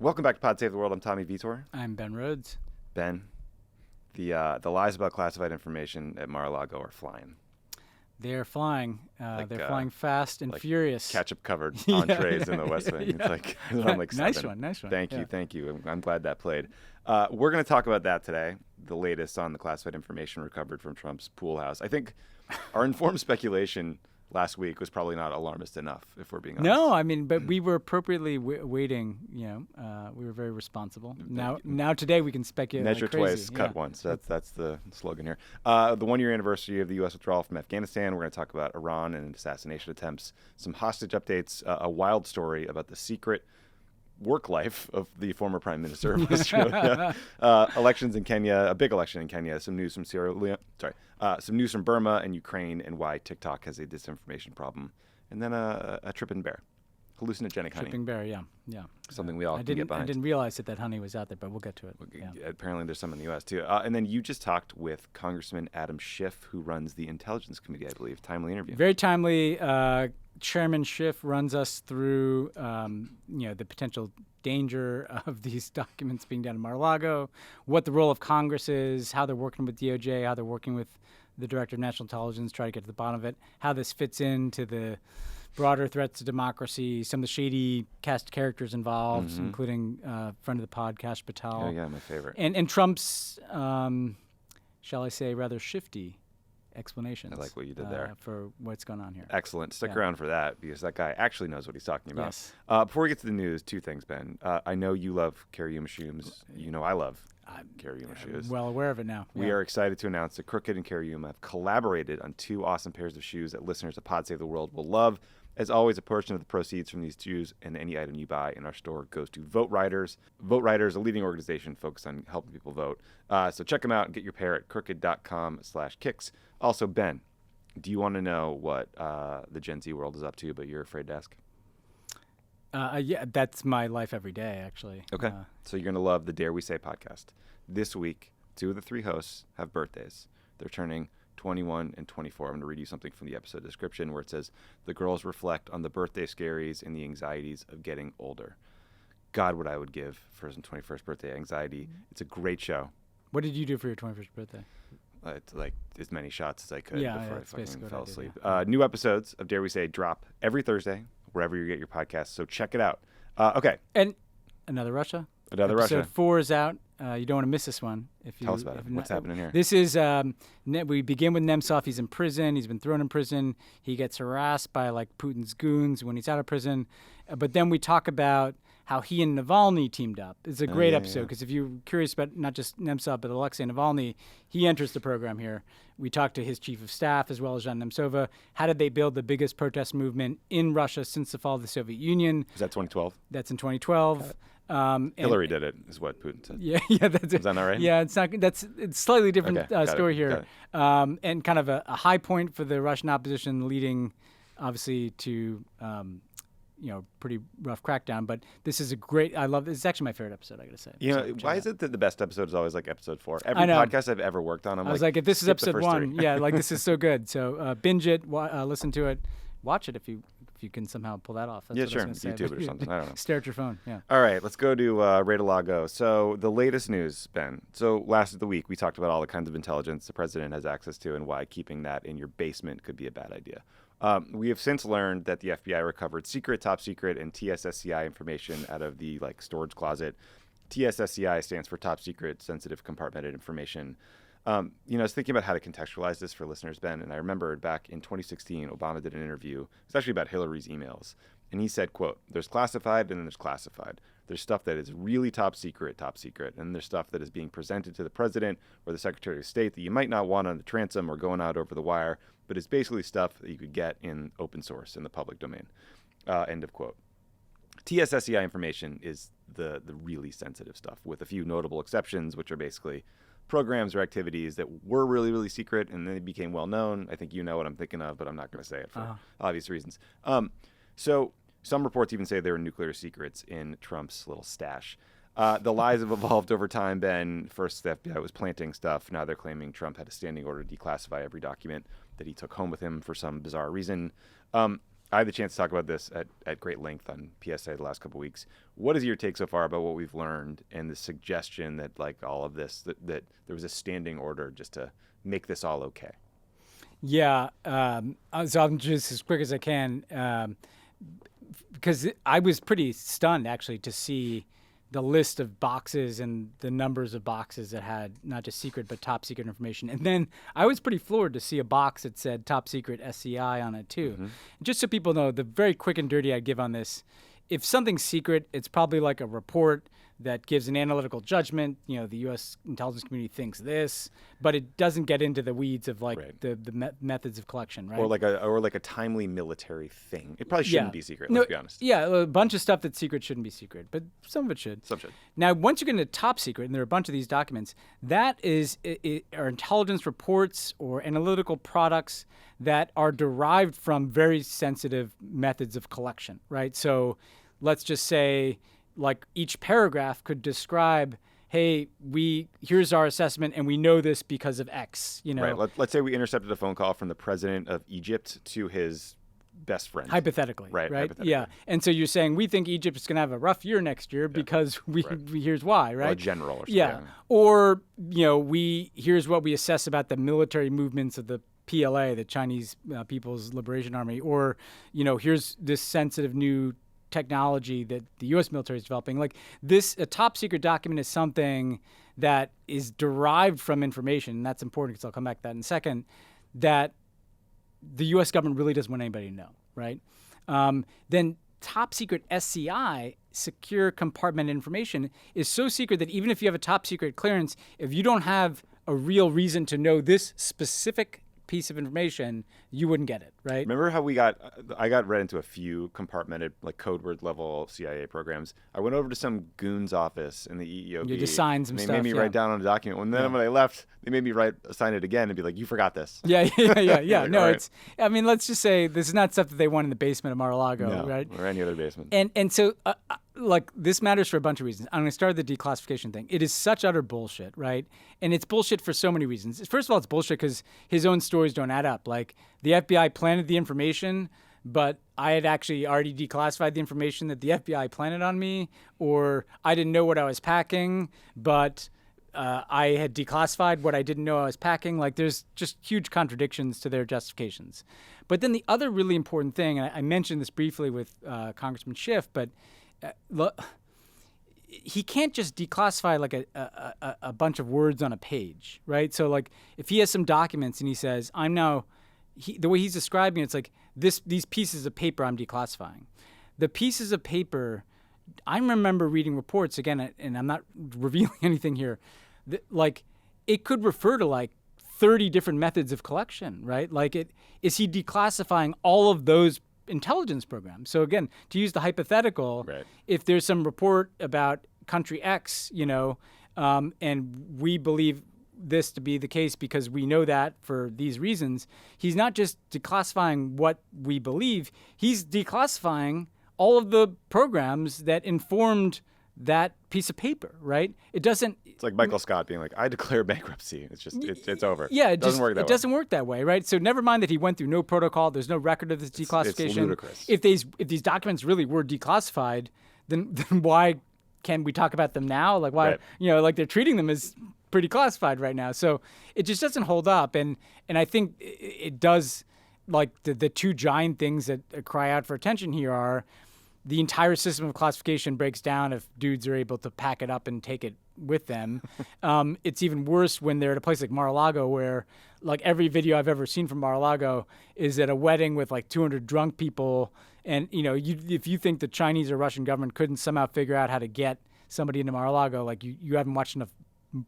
Welcome back to Pod Save the World. I'm Tommy Vietor. I'm Ben Rhodes. Ben, the lies about classified information at Mar-a-Lago are flying. They're flying. They're flying fast and furious. Ketchup covered entrees in the West Wing. Yeah. It's like Nice one. Thank you. I'm glad that played. We're going to talk about that today. The latest on the classified information recovered from Trump's pool house. I think our informed speculation last week was probably not alarmist enough, if we're being honest. No, I mean, but we were appropriately waiting. We were very responsible. Now today we can speculate. Measure like crazy. twice, cut once. That's the slogan here. The 1-year anniversary of the U.S. withdrawal from Afghanistan. We're going to talk about Iran and assassination attempts, some hostage updates, a wild story about the secret work life of the former prime minister of Australia, elections in Kenya, a big election in Kenya, some news from some news from Burma and Ukraine, and why TikTok has a disinformation problem, and then a tripping bear, hallucinogenic honey. Tripping bear, yeah. Something we all can get behind. I didn't realize that honey was out there, but we'll get to it. Apparently there's some in the U.S. too. And then you just talked with Congressman Adam Schiff, who runs the Intelligence Committee, I believe. Timely interview. Very timely. Chairman Schiff runs us through, the potential danger of these documents being done in Mar-a-Lago, what the role of Congress is, how they're working with DOJ, how they're working with the Director of National Intelligence, try to get to the bottom of it, how this fits into the broader threats to democracy, some of the shady cast characters involved, including friend of the pod, Kash Patel. Yeah, my favorite. And Trump's, shall I say, rather shifty explanations. I like what you did there. For what's going on here. Excellent. Stick around for that, because that guy actually knows what he's talking about. Yes. Before we get to the news, two things, Ben. I know you love Carrie shoes. You know I love Carrie shoes. Well aware of it now. We are excited to announce that Crooked and Carrie have collaborated on two awesome pairs of shoes that listeners of Pod Save the World will love. As always, a portion of the proceeds from these shoes and any item you buy in our store goes to Vote Riders. Vote Riders, a leading organization focused on helping people vote. So check them out and get your pair at crooked.com/kicks. Also, Ben, do you want to know what the Gen Z world is up to, but you're afraid to ask? Yeah, that's my life every day, actually. Okay. So you're going to love the Dare We Say podcast. This week, 2 of the 3 hosts have birthdays. They're turning 21 and 24. I'm going to read you something from the episode description where it says, the girls reflect on the birthday scaries and the anxieties of getting older. God, what I would give for his 21st birthday anxiety. It's a great show. What did you do for your 21st birthday? Like as many shots as I could before I fucking fell asleep. New episodes of Dare We Say drop every Thursday, wherever you get your podcasts. So check it out. Okay. And Another Russia. Episode 4 is out. You don't want to miss this one. Tell us about it. What's happening here? This is, we begin with Nemtsov. He's in prison. He's been thrown in prison. He gets harassed by Putin's goons when he's out of prison. But then we talk about how he and Navalny teamed up. It's a great episode because if you're curious about not just Nemtsov but Alexei Navalny, he enters the program here. We talked to his chief of staff as well as Zhan Nemtsova. How did they build the biggest protest movement in Russia since the fall of the Soviet Union? Is that 2012? That's in 2012. Hillary did it, is what Putin said. Yeah, that's it. Is that not right? Yeah, it's slightly different story here, and kind of a high point for the Russian opposition, leading obviously to pretty rough crackdown. But this is I love this. It's actually my favorite episode, I gotta say. Why is it that the best episode is always episode 4? Every podcast I've ever worked on, I was like, if this is episode 1, this is so good. So binge it, listen to it, watch it if you can somehow pull that off. That's what sure. I was gonna say. YouTube it or something. I don't know. Stare at your phone. Yeah. All right, let's go to Mar-a-Lago. So the latest news, Ben. So last of the week, we talked about all the kinds of intelligence the president has access to and why keeping that in your basement could be a bad idea. We have since learned that the FBI recovered secret, top secret, and TSSCI information out of the storage closet. TSSCI stands for top secret, sensitive, compartmented information. I was thinking about how to contextualize this for listeners, Ben, and I remembered back in 2016, Obama did an interview. It was actually about Hillary's emails. And he said, quote, there's classified and then there's classified. There's stuff that is really top secret, and there's stuff that is being presented to the president or the Secretary of State that you might not want on the transom or going out over the wire, but it's basically stuff that you could get in open source in the public domain. End of quote. TSSCI information is the really sensitive stuff, with a few notable exceptions, which are basically programs or activities that were really, really secret and then they became well known. I think you know what I'm thinking of, but I'm not going to say it for obvious reasons. So some reports even say there were nuclear secrets in Trump's little stash. The lies have evolved over time, Ben. First, the FBI was planting stuff. Now they're claiming Trump had a standing order to declassify every document that he took home with him for some bizarre reason. I had the chance to talk about this at great length on PSA the last couple of weeks. What is your take so far about what we've learned and the suggestion that like all of this, that there was a standing order just to make this all okay? Yeah. So I'm just as quick as I can, because I was pretty stunned actually to see the list of boxes and the numbers of boxes that had not just secret but top secret information. And then I was pretty floored to see a box that said top secret SCI on it too. Mm-hmm. Just so people know, the very quick and dirty I'd give on this, if something's secret, it's probably like a report that gives an analytical judgment. You know, the U.S. intelligence community thinks this, but it doesn't get into the weeds of like Right. the methods of collection, right? Or like a timely military thing. It probably shouldn't be secret, No, let's be honest. Yeah, a bunch of stuff that's secret shouldn't be secret, but some of it should. Some should. Now, once you get into top secret, and there are a bunch of these documents, that are intelligence reports or analytical products that are derived from very sensitive methods of collection, right? So let's just say, like, each paragraph could describe, hey, here's our assessment, and we know this because of X, you know. Right. Let's say we intercepted a phone call from the president of Egypt to his best friend. Hypothetically, right? Hypothetically. Yeah. And so you're saying we think Egypt is going to have a rough year next year because here's why, right? Or a general or something. Yeah. Or, you know, here's what we assess about the military movements of the PLA, the Chinese People's Liberation Army, or, you know, here's this sensitive new technology that the U.S. military is developing. Like this, a top secret document is something that is derived from information, and that's important because I'll come back to that in a second, that the U.S. government really doesn't want anybody to know, right? Then top secret SCI, secure compartmented information, is so secret that even if you have a top secret clearance, if you don't have a real reason to know this specific piece of information, you wouldn't get it, right? Remember how I got read into a few compartmented, like code word level CIA programs. I went over to some goon's office in the EEOP. You just signed some and they stuff. made me write down on a document. And then when I left, they made me sign it again and be like, you forgot this. Yeah. Like, no, right. it's, I mean, let's just say this is not stuff that they want in the basement of Mar-a-Lago, right? Or any other basement. And so, like, this matters for a bunch of reasons. I'm going to start with the declassification thing. It is such utter bullshit, right? And it's bullshit for so many reasons. First of all, it's bullshit because his own stories don't add up. Like, the FBI planted the information, but I had actually already declassified the information that the FBI planted on me, or I didn't know what I was packing, but I had declassified what I didn't know I was packing. Like, there's just huge contradictions to their justifications. But then the other really important thing, and I mentioned this briefly with Congressman Schiff, but he can't just declassify like a bunch of words on a page, right? So like if he has some documents and he says, the way he's describing it, it's like these pieces of paper I'm declassifying. The pieces of paper, I remember reading reports, again, and I'm not revealing anything here, that, like it could refer to like 30 different methods of collection, right? Like is he declassifying all of those intelligence programs? So again, to use the hypothetical, Right. if there's some report about country X, you know, and we believe this to be the case because we know that for these reasons, he's not just declassifying what we believe, he's declassifying all of the programs that informed that piece of paper, right? It doesn't... It's like Michael Scott being like, I declare bankruptcy. It's just, it's over. Yeah, it doesn't work that way. It doesn't work that way, right? So never mind that he went through no protocol. There's no record of this declassification. It's ludicrous. If these documents really were declassified, then why can we talk about them now? Like why, Right. you know, like they're treating them as pretty classified right now. So it just doesn't hold up. And I think it does, like the two giant things that cry out for attention here are the entire system of classification breaks down if dudes are able to pack it up and take it with them. It's even worse when they're at a place like Mar-a-Lago where like every video I've ever seen from Mar-a-Lago is at a wedding with like 200 drunk people. And, you know, if you think the Chinese or Russian government couldn't somehow figure out how to get somebody into Mar-a-Lago, like you haven't watched enough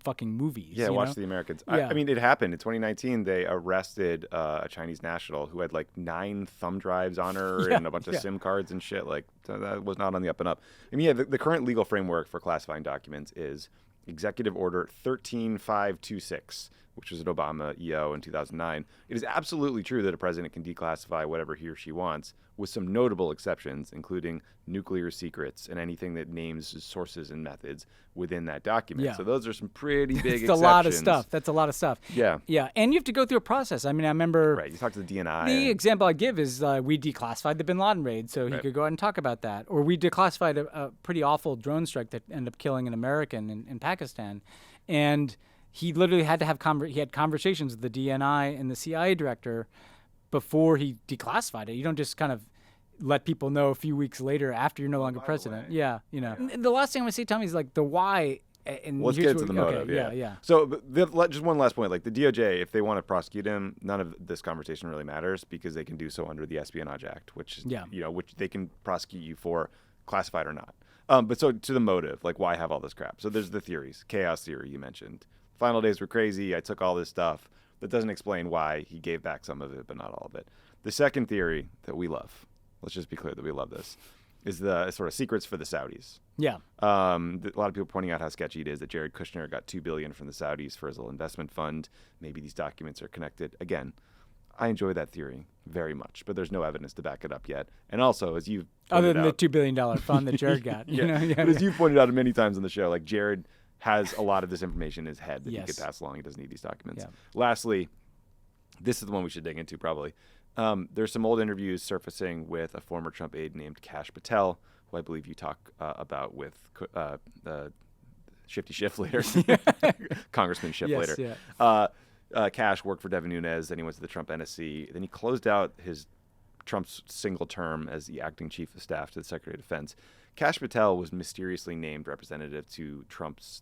fucking movies. Yeah, you watch know? The Americans. Yeah. I mean, it happened. In 2019, they arrested a Chinese national who had like 9 thumb drives on her and a bunch of SIM cards and shit. Like, that was not on the up and up. I mean, yeah, the current legal framework for classifying documents is Executive Order 13526, which was an Obama EO in 2009. It is absolutely true that a president can declassify whatever he or she wants, with some notable exceptions, including nuclear secrets and anything that names sources and methods within that document. Yeah. So those are some pretty big exceptions. That's a lot of stuff. That's a lot of stuff. Yeah. Yeah, and you have to go through a process. I mean, I remember... Right, you talk to the DNI. The example I give is we declassified the bin Laden raid, so he could go out and talk about that. Or we declassified a pretty awful drone strike that ended up killing an American in Pakistan. And he literally had to have he had conversations with the DNI and the CIA director before he declassified it. You don't just kind of let people know a few weeks later after you're no longer president. Yeah, you know. And the last thing I'm going to say, Tommy, is like the why. And let's get to the motive. Okay, yeah. So just one last point. Like the DOJ, if they want to prosecute him, none of this conversation really matters because they can do so under the Espionage Act, which which they can prosecute you for, classified or not. But so to the motive, like why have all this crap? So there's the theories, chaos theory you mentioned. Final days were crazy. I took all this stuff. That doesn't explain why he gave back some of it, but not all of it. The second theory that we love, let's just be clear that we love this, is the sort of secrets for the Saudis. Yeah. A lot of people pointing out how sketchy it is that Jared Kushner got $2 billion from the Saudis for his little investment fund. Maybe these documents are connected. Again, I enjoy that theory very much, but there's no evidence to back it up yet. And also, as you've other than the $2 billion fund that Jared got. But as you've pointed out many times on the show, like Jared has a lot of this information in his head that he could pass along. He doesn't need these documents. Yeah. Lastly, this is the one we should dig into probably. There's some old interviews surfacing with a former Trump aide named Kash Patel, who I believe you talk about with Shifty Schiff later, Congressman Schiff later. Yeah. Kash worked for Devin Nunes, then he went to the Trump NSC. Then he closed out Trump's single term as the acting chief of staff to the Secretary of Defense. Kash Patel was mysteriously named representative to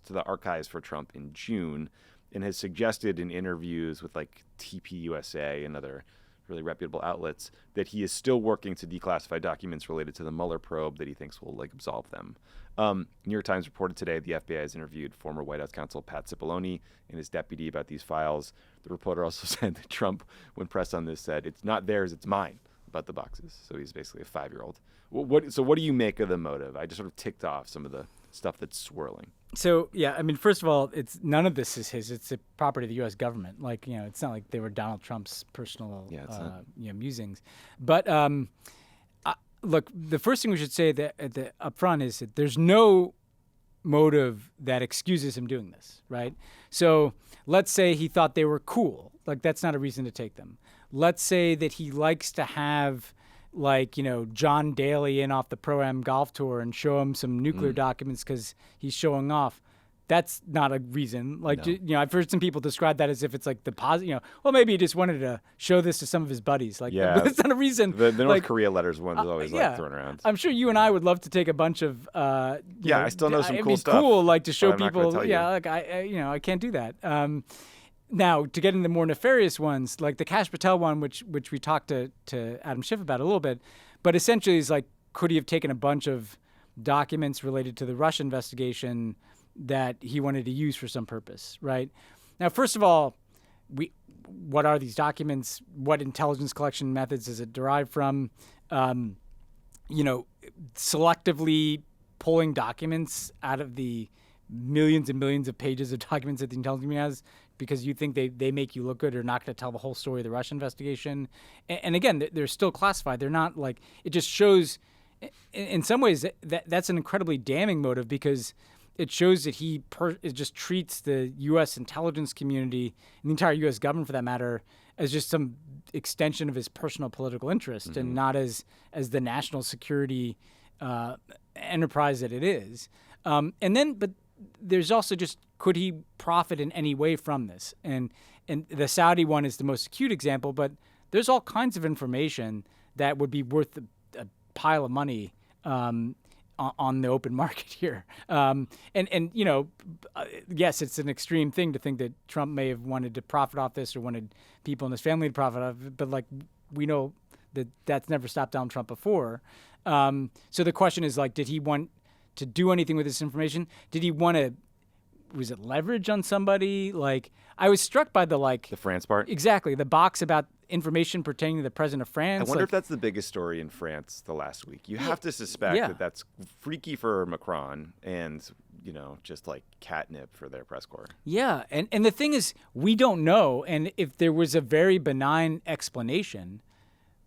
the archives for Trump in June, and has suggested in interviews with like TPUSA and other really reputable outlets that he is still working to declassify documents related to the Mueller probe that he thinks will like absolve them. New York Times reported today the FBI has interviewed former White House counsel Pat Cipollone and his deputy about these files. The reporter also said that Trump, when pressed on this, said, "It's not theirs, it's mine," about the boxes. So he's basically a 5-year-old. So what do you make of the motive? I just sort of ticked off some of the stuff that's swirling. So, yeah, I mean, first of all, none of this is his. It's the property of the U.S. government. Like, you know, it's not like they were Donald Trump's personal musings. But look, the first thing we should say that up front is that there's no motive that excuses him doing this, right? So let's say he thought they were cool. Like, that's not a reason to take them. Let's say that he likes to have, like, you know, John Daly in off the Pro-Am golf tour and show him some nuclear documents because he's showing off. That's not a reason. Like, No. you know, I've heard some people describe that as if it's like the positive, you know, well, maybe he just wanted to show this to some of his buddies. Like, but it's not a reason. The North Korea letters one is always like thrown around. I'm sure you and I would love to take a bunch of, I still know some cool stuff. Cool, like to show I'm not people, gonna tell you. like I can't do that. Now, to get into the more nefarious ones, like the Kash Patel one, which we talked to Adam Schiff about a little bit, but essentially is like, could he have taken a bunch of documents related to the Russia investigation that he wanted to use for some purpose, right? Now, first of all, what are these documents? What intelligence collection methods is it derived from? Selectively pulling documents out of the millions and millions of pages of documents that the intelligence community has because you think they make you look good or not going to tell the whole story of the Russia investigation. And again, they're still classified. They're not like, it just shows, in some ways, that's an incredibly damning motive because it shows that it just treats the U.S. intelligence community and the entire U.S. government, for that matter, as just some extension of his personal political interest and not as the national security enterprise that it is. But there's also just, could he profit in any way from this? And the Saudi one is the most acute example, but there's all kinds of information that would be worth a pile of money on the open market here. Yes, it's an extreme thing to think that Trump may have wanted to profit off this or wanted people in his family to profit off it, but like we know that's never stopped Donald Trump before. So the question is, like, did he want to do anything with this information? Did he want to, was it leverage on somebody? Like, I was struck by the France part? Exactly. The box about information pertaining to the president of France. I wonder if that's the biggest story in France the last week. You have to suspect that that's freaky for Macron and just like catnip for their press corps. Yeah, and the thing is, we don't know. And if there was a very benign explanation,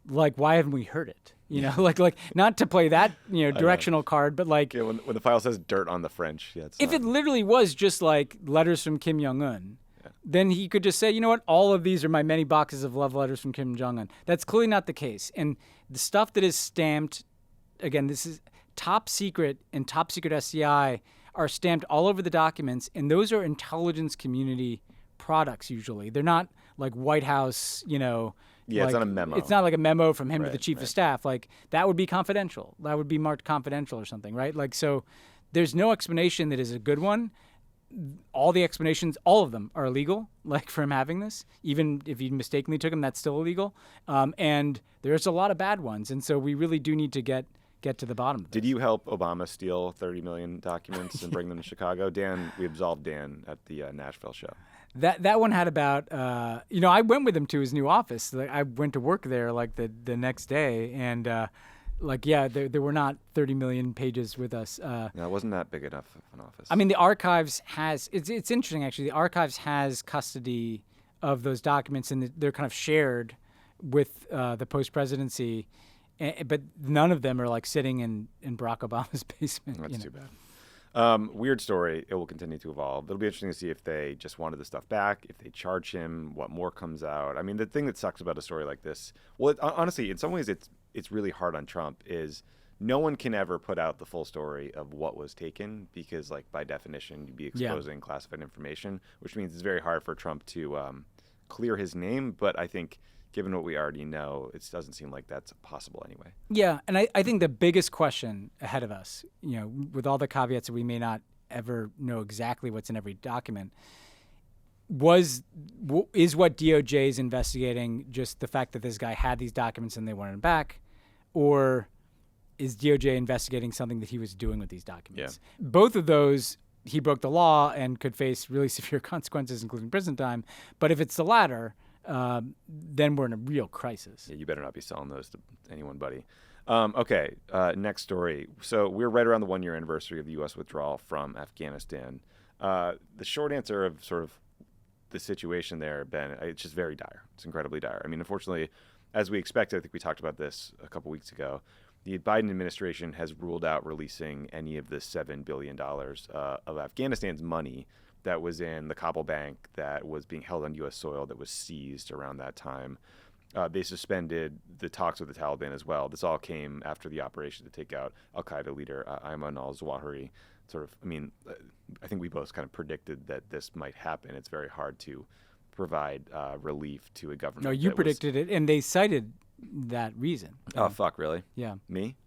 like, why haven't we heard it? Like not to play that directional card, but like when the file says dirt on the French, if it literally was just like letters from Kim Jong Un, then he could just say, you know what, all of these are my many boxes of love letters from Kim Jong Un. That's clearly not the case. And the stuff that is stamped, again, this is top secret and top secret SCI are stamped all over the documents, and those are intelligence community products usually. They're not like White House, it's not a memo. It's not like a memo from him to the chief of staff. Like, that would be confidential. That would be marked confidential or something, right? Like, so there's no explanation that is a good one. All the explanations, all of them are illegal, like, for him having this. Even if he mistakenly took them, that's still illegal. And there's a lot of bad ones. And so we really do need to get to the bottom of this. Did you help Obama steal 30 million documents and bring them to Chicago? We absolved Dan at the Nashville show. That one had about, I went with him to his new office. Like, I went to work there like the next day, and there were not 30 million pages with us. No, it wasn't that big enough of an office. I mean, the archives it's interesting actually. The archives has custody of those documents, and they're kind of shared with the post-presidency, but none of them are like sitting in Barack Obama's basement. That's too bad. Weird story. It will continue to evolve. It'll be interesting to see if they just wanted the stuff back, if they charge him, what more comes out. I mean, the thing that sucks about a story like this, honestly, in some ways it's really hard on Trump, is no one can ever put out the full story of what was taken because, like, by definition, you'd be exposing classified information, which means it's very hard for Trump to clear his name. But I think, given what we already know, it doesn't seem like that's possible anyway. Yeah, and I think the biggest question ahead of us, with all the caveats that we may not ever know exactly what's in every document, is what DOJ is investigating just the fact that this guy had these documents and they wanted them back, or is DOJ investigating something that he was doing with these documents? Yeah. Both of those, he broke the law and could face really severe consequences, including prison time. But if it's the latter, then we're in a real crisis. Yeah, you better not be selling those to anyone, buddy. Okay, next story. So we're right around the 1-year anniversary of the U.S. withdrawal from Afghanistan. The short answer of sort of the situation there, Ben, it's just very dire. It's incredibly dire. I mean, unfortunately, as we expected, I think we talked about this a couple weeks ago, the Biden administration has ruled out releasing any of the $7 billion of Afghanistan's money that was in the Kabul bank that was being held on U.S. soil that was seized around that time. They suspended the talks with the Taliban as well. This all came after the operation to take out al-Qaeda leader Ayman al-Zawahiri. I think we both kind of predicted that this might happen. It's very hard to provide relief to a government. No, you predicted it, and they cited that reason. Oh, fuck, really? Yeah. Me?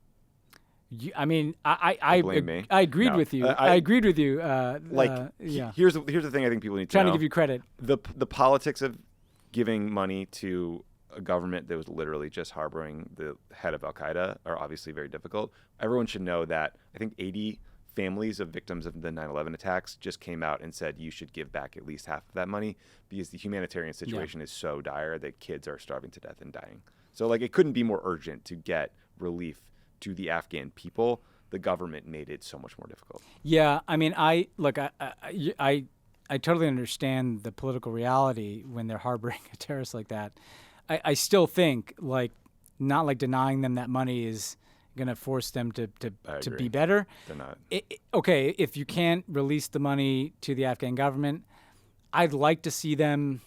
I blame me. I agreed with you. I agreed with you. Here's the thing I think people need to know. Trying to give you credit. The politics of giving money to a government that was literally just harboring the head of al-Qaeda are obviously very difficult. Everyone should know that I think 80 families of victims of the 9/11 attacks just came out and said you should give back at least half of that money because the humanitarian situation is so dire that kids are starving to death and dying. So, like, it couldn't be more urgent to get relief to the Afghan people. The government made it so much more difficult. Yeah, I mean, I totally understand the political reality when they're harboring a terrorist like that. I still think, like, not like denying them that money is going to force them to be better. They're not. Okay, if you can't release the money to the Afghan government, I'd like to see them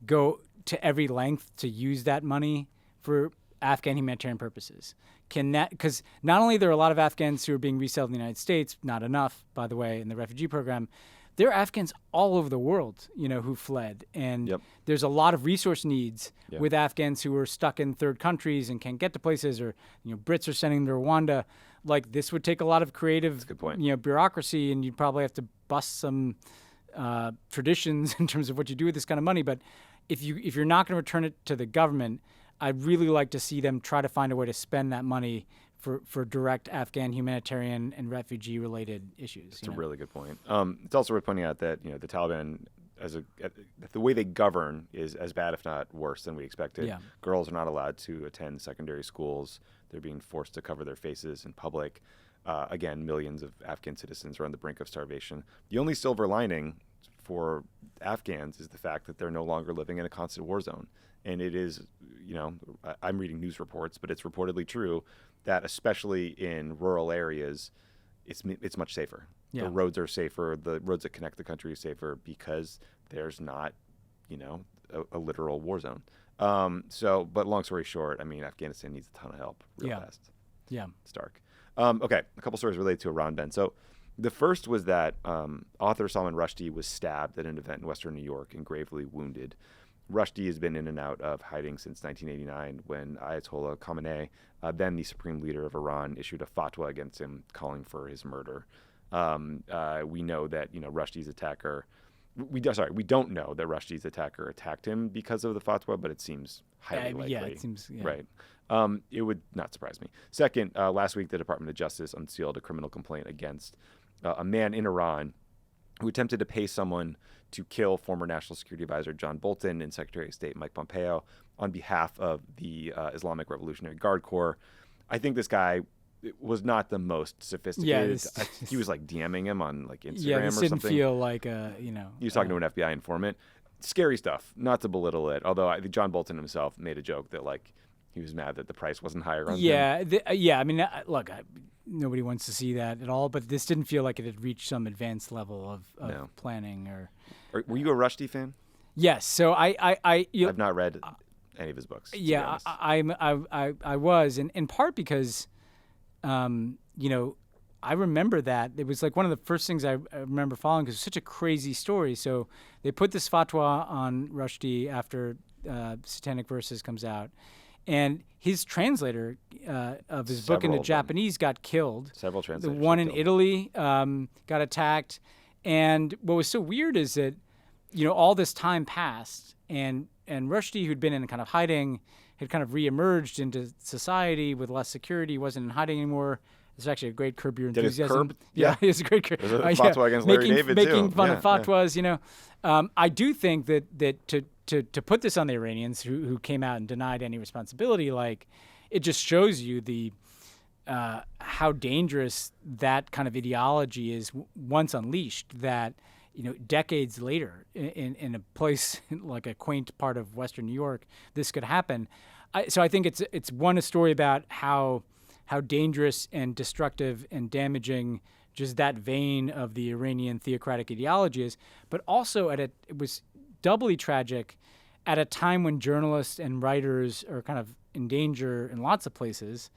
go to every length to use that money for Afghan humanitarian purposes. Because not only are there a lot of Afghans who are being resettled in the United States, not enough, by the way, in the refugee program, there are Afghans all over the world, who fled. And there's a lot of resource needs with Afghans who are stuck in third countries and can't get to places, or, Brits are sending them to Rwanda. Like, this would take a lot of creative, bureaucracy, and you'd probably have to bust some traditions in terms of what you do with this kind of money. But if you're not going to return it to the government, I'd really like to see them try to find a way to spend that money for direct Afghan humanitarian and refugee-related issues. That's a really good point. It's also worth pointing out that the Taliban, the way they govern, is as bad, if not worse, than we expected. Yeah. Girls are not allowed to attend secondary schools. They're being forced to cover their faces in public. Again, millions of Afghan citizens are on the brink of starvation. The only silver lining for Afghans is the fact that they're no longer living in a constant war zone. And it is, I'm reading news reports, but it's reportedly true that especially in rural areas, it's much safer. Yeah. The roads are safer. The roads that connect the country are safer because there's not, a literal war zone. But long story short, I mean, Afghanistan needs a ton of help real fast. Yeah. It's dark. Okay, a couple stories related to Iran, Ben. So the first was that author Salman Rushdie was stabbed at an event in Western New York and gravely wounded. Rushdie has been in and out of hiding since 1989 when Ayatollah Khamenei, then the supreme leader of Iran, issued a fatwa against him calling for his murder. We know that, Rushdie's attacker... We don't know that Rushdie's attacker attacked him because of the fatwa, but it seems highly likely. Yeah, it seems... Yeah. Right. It would not surprise me. Second, last week, the Department of Justice unsealed a criminal complaint against a man in Iran who attempted to pay someone to kill former National Security Advisor John Bolton and Secretary of State Mike Pompeo on behalf of the Islamic Revolutionary Guard Corps. I think this guy was not the most sophisticated. He was like DMing him on like Instagram or something. Didn't feel like He was talking to an FBI informant. Scary stuff. Not to belittle it, although I think John Bolton himself made a joke that like he was mad that the price wasn't higher on him. I mean, look, nobody wants to see that at all, but this didn't feel like it had reached some advanced level of planning or. Were you a Rushdie fan? Yes. So I've not read any of his books. Yeah, I was, in part because, I remember that it was like one of the first things I remember following because it was such a crazy story. So they put this fatwa on Rushdie after Satanic Verses comes out. And his translator of his book into Japanese got killed. Several translators. The one in Italy got attacked. And what was so weird is that, all this time passed, and Rushdie, who'd been in kind of hiding, had kind of reemerged into society with less security, wasn't in hiding anymore. It's actually a great Curb Your Enthusiasm. It's a great Curb. Fatwa against Larry David, making fun of fatwas, I do think that to put this on the Iranians who came out and denied any responsibility, like it just shows you the how dangerous that kind of ideology is once unleashed. That decades later, in a place like a quaint part of Western New York, this could happen. So I think it's a story about how dangerous and destructive and damaging just that vein of the Iranian theocratic ideology is, but also it was doubly tragic at a time when journalists and writers are kind of in danger in lots of places,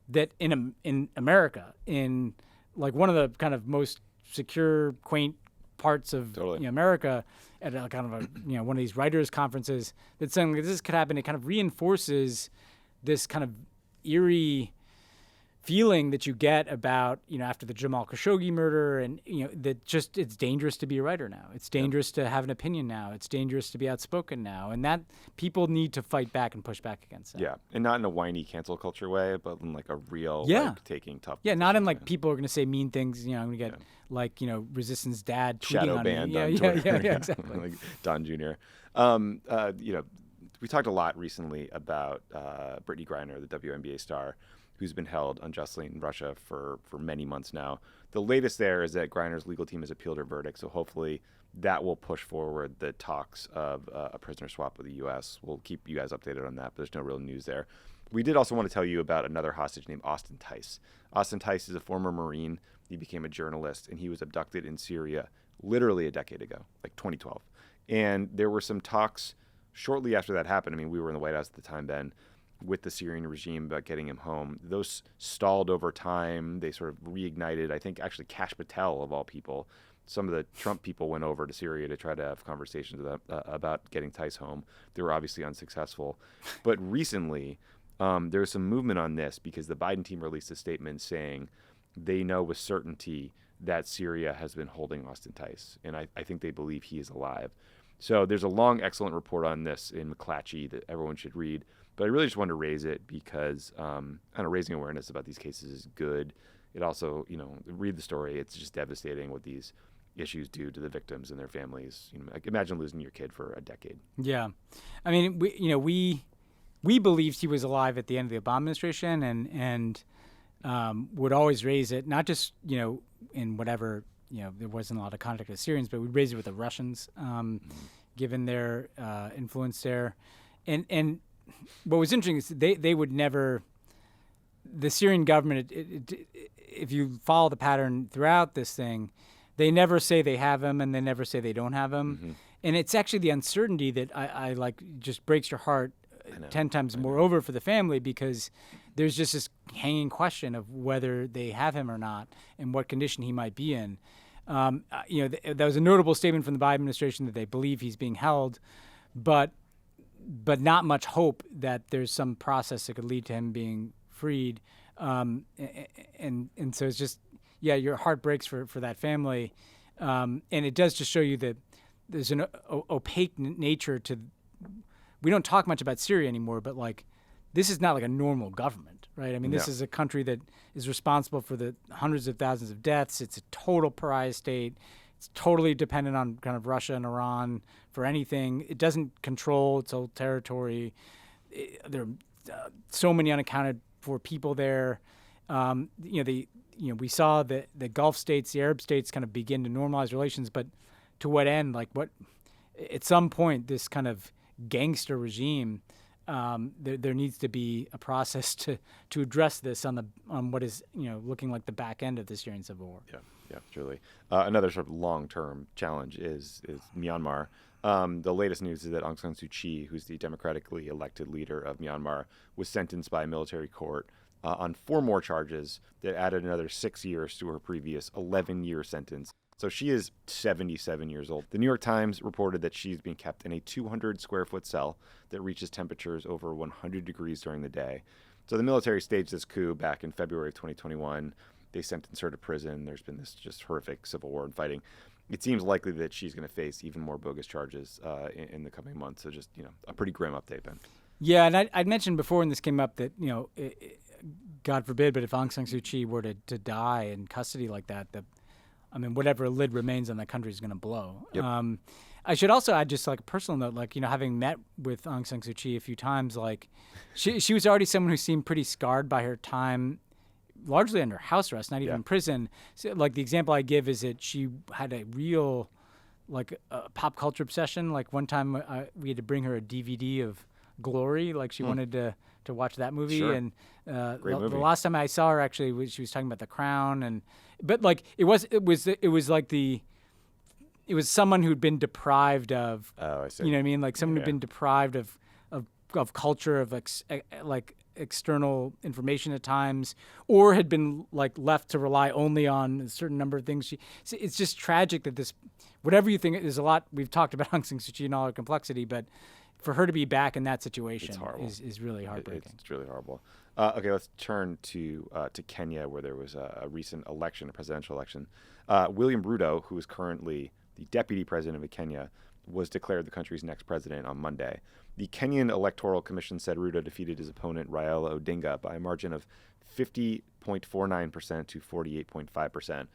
that in America, in like one of the kind of most secure, quaint parts of America, at a kind of a one of these writers' conferences, that something like this could happen. It kind of reinforces this kind of eerie feeling that you get about, after the Jamal Khashoggi murder, and, that just it's dangerous to be a writer now. It's dangerous to have an opinion now. It's dangerous to be outspoken now. And that people need to fight back and push back against that. Yeah. And not in a whiny cancel culture way, but in like a real, taking tough. Yeah. Not in like people are going to say mean things. I'm going to get Resistance Dad tweeting shadow on banned me. on Twitter. Yeah, exactly. Like Don Jr. We talked a lot recently about Brittney Griner, the WNBA star, who's been held unjustly in Russia for many months now. The latest there is that Griner's legal team has appealed her verdict, so hopefully that will push forward the talks of a prisoner swap with the U.S. We'll keep you guys updated on that, but there's no real news there. We did also want to tell you about another hostage named Austin Tice. Austin Tice is a former Marine. He became a journalist, and he was abducted in Syria literally a decade ago, like 2012. And there were some talks shortly after that happened. I mean, we were in the White House at the time, Ben, with the Syrian regime about getting him home. Those stalled over time. They sort of reignited. I think actually Kash Patel, of all people, some of the Trump people went over to Syria to try to have conversations with about getting Tice home. They were obviously unsuccessful. But recently, there was some movement on this because the Biden team released a statement saying they know with certainty that Syria has been holding Austin Tice. And I think they believe he is alive. So there's a long, excellent report on this in McClatchy that everyone should read. But I really just wanted to raise it because raising awareness about these cases is good. It also, read the story. It's just devastating what these issues do to the victims and their families. Imagine losing your kid for a decade. Yeah, I mean, we believed he was alive at the end of the Obama administration, and would always raise it, not just, in whatever, there wasn't a lot of contact with Syrians, but we'd raise it with the Russians, given their influence there. And what was interesting is they would never, the Syrian government, if you follow the pattern throughout this thing, they never say they have him and they never say they don't have him. Mm-hmm. And it's actually the uncertainty that I like just breaks your heart 10 times more over for the family, because there's just this hanging question of whether they have him or not and what condition he might be in. That was a notable statement from the Biden administration that they believe he's being held, but not much hope that there's some process that could lead to him being freed. And so it's just, your heart breaks for that family. And it does just show you that there's an opaque nature to, we don't talk much about Syria anymore, but like, this is not like a normal government, right? I mean, this is a country that is responsible for the hundreds of thousands of deaths. It's a total pariah state. It's totally dependent on kind of Russia and Iran for anything. It doesn't control its own territory. There are so many unaccounted for people there. We saw the Gulf states, the Arab states kind of begin to normalize relations, but to what end? Like what? At some point, this kind of gangster regime, there needs to be a process to address this on what is looking like the back end of the Syrian civil war. Yeah, truly. Another sort of long-term challenge is Myanmar. The latest news is that Aung San Suu Kyi, who's the democratically elected leader of Myanmar, was sentenced by a military court on 4 more charges that added another 6 years to her previous 11-year sentence. So she is 77 years old. The New York Times reported that she's being kept in a 200-square-foot cell that reaches temperatures over 100 degrees during the day. So the military staged this coup back in February of 2021. They sentenced her to prison. There's been this just horrific civil war and fighting. It seems likely that she's going to face even more bogus charges in the coming months. So just, a pretty grim update, Ben. Yeah, and I'd mentioned before when this came up that, God forbid, but if Aung San Suu Kyi were to die in custody like that, whatever lid remains on that country is going to blow. Yep. I should also add just like a personal note, like, having met with Aung San Suu Kyi a few times, like she was already someone who seemed pretty scarred by her time, largely under house arrest, not even in prison. So, like the example I give is that she had a real pop culture obsession. Like one time we had to bring her a DVD of Glory. Like she wanted to watch that movie. Sure. And Great movie. The last time I saw her, actually, she was talking about The Crown, but like it was someone who'd been deprived of. Oh, I see. You know what I mean? Like someone who'd been deprived of culture, of external information at times, or had been like left to rely only on a certain number of things. It's just tragic that this, whatever you think, there's a lot we've talked about Aung San Suu Kyi and all her complexity, but for her to be back in that situation is really heartbreaking. It's really horrible. Okay, let's turn to Kenya, where there was a recent election, a presidential election. William Ruto, who is currently the deputy president of Kenya, was declared the country's next president on Monday. The Kenyan Electoral Commission said Ruto defeated his opponent Raila Odinga by a margin of 50.49% to 48.5%.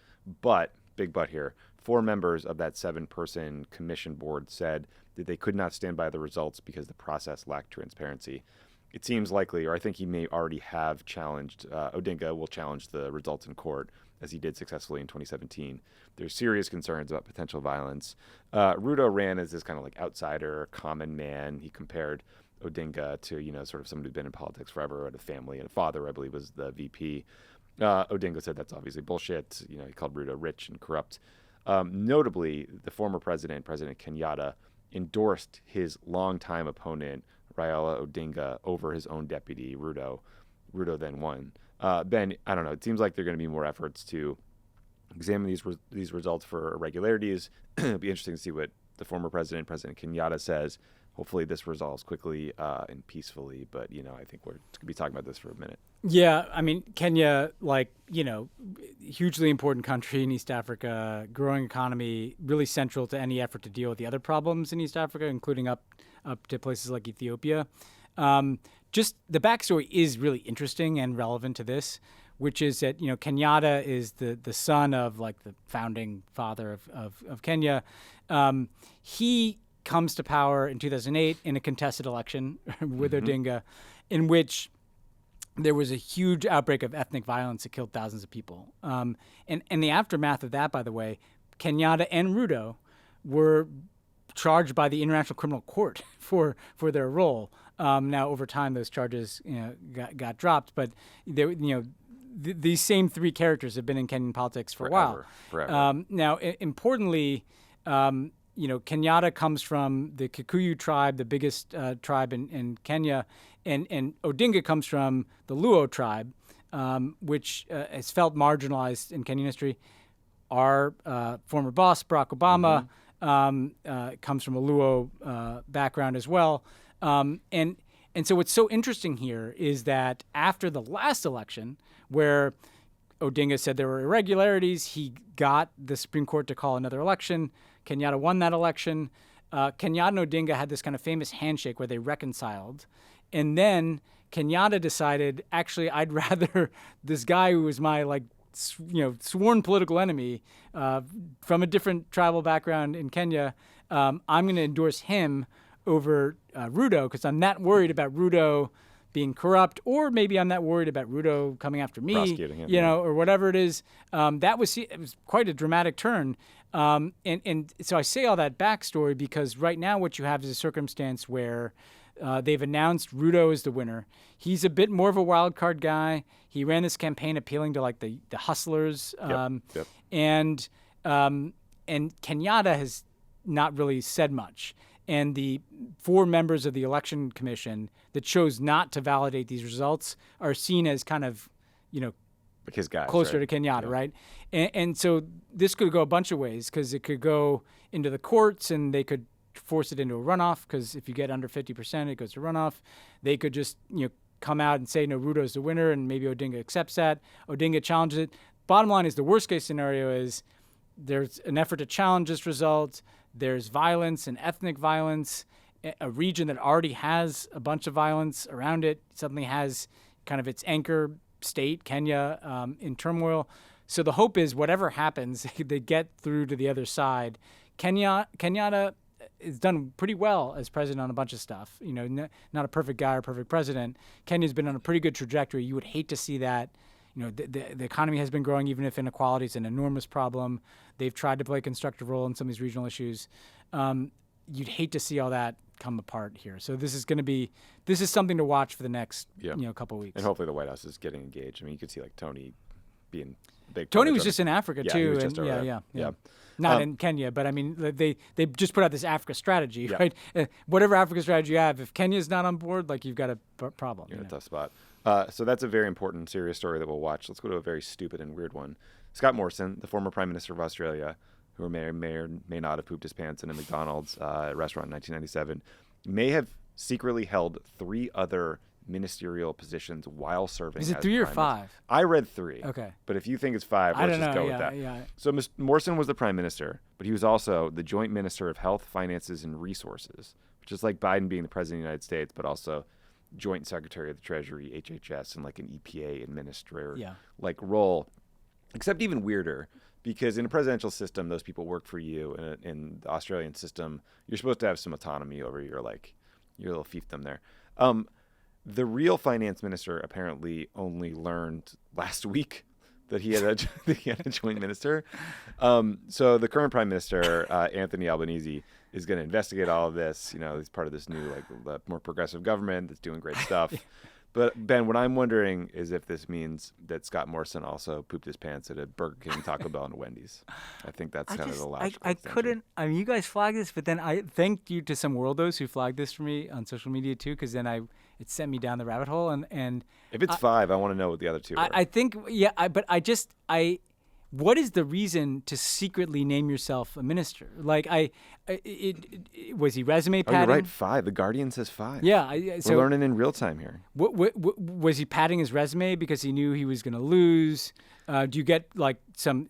But, big but here, 4 members of that 7-person commission board said that they could not stand by the results because the process lacked transparency. It seems likely, or I think he may already have challenged, Odinga will challenge the results in court, as he did successfully in 2017. There's serious concerns about potential violence. Ruto ran as this kind of like outsider, common man. He compared Odinga to, sort of someone who'd been in politics forever, had a family and a father, I believe was the VP. Odinga said that's obviously bullshit. He called Ruto rich and corrupt. Notably, the former President Kenyatta, endorsed his longtime opponent, Raila Odinga, over his own deputy, Ruto. Ruto then won. Ben, I don't know. It seems like there are going to be more efforts to examine these results for irregularities. It'll be interesting to see what the former President Kenyatta says. Hopefully this resolves quickly and peacefully. But, I think we're going to be talking about this for a minute. Yeah, I mean, Kenya, hugely important country in East Africa, growing economy, really central to any effort to deal with the other problems in East Africa, including up to places like Ethiopia. Just the backstory is really interesting and relevant to this, which is that, Kenyatta is the son of like the founding father of Kenya. He comes to power in 2008 in a contested election with Odinga, in which there was a huge outbreak of ethnic violence that killed thousands of people. And in the aftermath of that, by the way, Kenyatta and Ruto were charged by the International Criminal Court for their role. Now, over time, those charges got dropped, but these same three characters have been in Kenyan politics for a while. Forever. Now, importantly, Kenyatta comes from the Kikuyu tribe, the biggest tribe in Kenya, and Odinga comes from the Luo tribe, which has felt marginalized in Kenyan history. Our former boss, Barack Obama, comes from a Luo background as well. And so what's so interesting here is that after the last election, where Odinga said there were irregularities, he got the Supreme Court to call another election. Kenyatta won that election. Kenyatta and Odinga had this kind of famous handshake where they reconciled. And then Kenyatta decided, actually, I'd rather this guy who was my sworn political enemy from a different tribal background in Kenya, I'm going to endorse him over Ruto because I'm not worried about Ruto being corrupt, or maybe I'm not worried about Ruto coming after me, prosecuting him, or whatever it is. It was quite a dramatic turn. And so I say all that backstory because right now what you have is a circumstance where they've announced Ruto is the winner. He's a bit more of a wild card guy. He ran this campaign appealing to the hustlers. Yep. And Kenyatta has not really said much. And the 4 members of the election commission that chose not to validate these results are seen as kind of, like his guys, closer right? to Kenyatta, right? And so this could go a bunch of ways because it could go into the courts and they could force it into a runoff because if you get under 50%, it goes to runoff. They could just, come out and say, no, Ruto's the winner, and maybe Odinga accepts that. Odinga challenges it. Bottom line is the worst case scenario is there's an effort to challenge this result. There's violence and ethnic violence. A region that already has a bunch of violence around it suddenly has kind of its anchor state, Kenya, in turmoil. So the hope is whatever happens, they get through to the other side. Kenyatta has done pretty well as president on a bunch of stuff. Not a perfect guy or perfect president. Kenya's been on a pretty good trajectory. You would hate to see that. The economy has been growing, even if inequality is an enormous problem. They've tried to play a constructive role in some of these regional issues. You'd hate to see all that come apart here. So this is something to watch for the next couple of weeks. And hopefully the White House is getting engaged. I mean, you could see Tony being a big. Tony was just in Africa Yeah, too. he was just over there. Yeah. Not in Kenya, but I mean, they just put out this Africa strategy, right? Whatever Africa strategy you have, if Kenya's not on board, you've got a problem. You're in a tough spot. So that's a very important, serious story that we'll watch. Let's go to a very stupid and weird one. Scott Morrison, the former Prime Minister of Australia, who may or may not have pooped his pants in a McDonald's restaurant in 1997, may have secretly held 3 other ministerial positions while serving. Is it 3 or 5? I read 3. Okay. But if you think it's 5, I let's don't just know. go with that. Yeah. So Morrison was the Prime Minister, but he was also the Joint Minister of Health, Finances, and Resources, which is like Biden being the President of the United States, but also Joint Secretary of the Treasury, HHS, and an EPA administrator role, except even weirder because in a presidential system, those people work for you. In the Australian system, you're supposed to have some autonomy over your little fiefdom there. The real finance minister apparently only learned last week that he had a joint minister. So the current prime minister, Anthony Albanese, is going to investigate all of this. He's part of this new, more progressive government that's doing great stuff. But Ben, what I'm wondering is if this means that Scott Morrison also pooped his pants at a Burger King, Taco Bell, and Wendy's. I think that's kind of the logical I extension. couldn't. I mean, you guys flagged this, but then I thanked you to some worldos who flagged this for me on social media too, because then it sent me down the rabbit hole. And if it's 5, I want to know what the other 2 are. I think what is the reason to secretly name yourself a minister? Was he resume padding? Oh, you're right, 5. The Guardian says 5. Yeah. We're learning in real time here. Was he padding his resume because he knew he was going to lose? Do you get some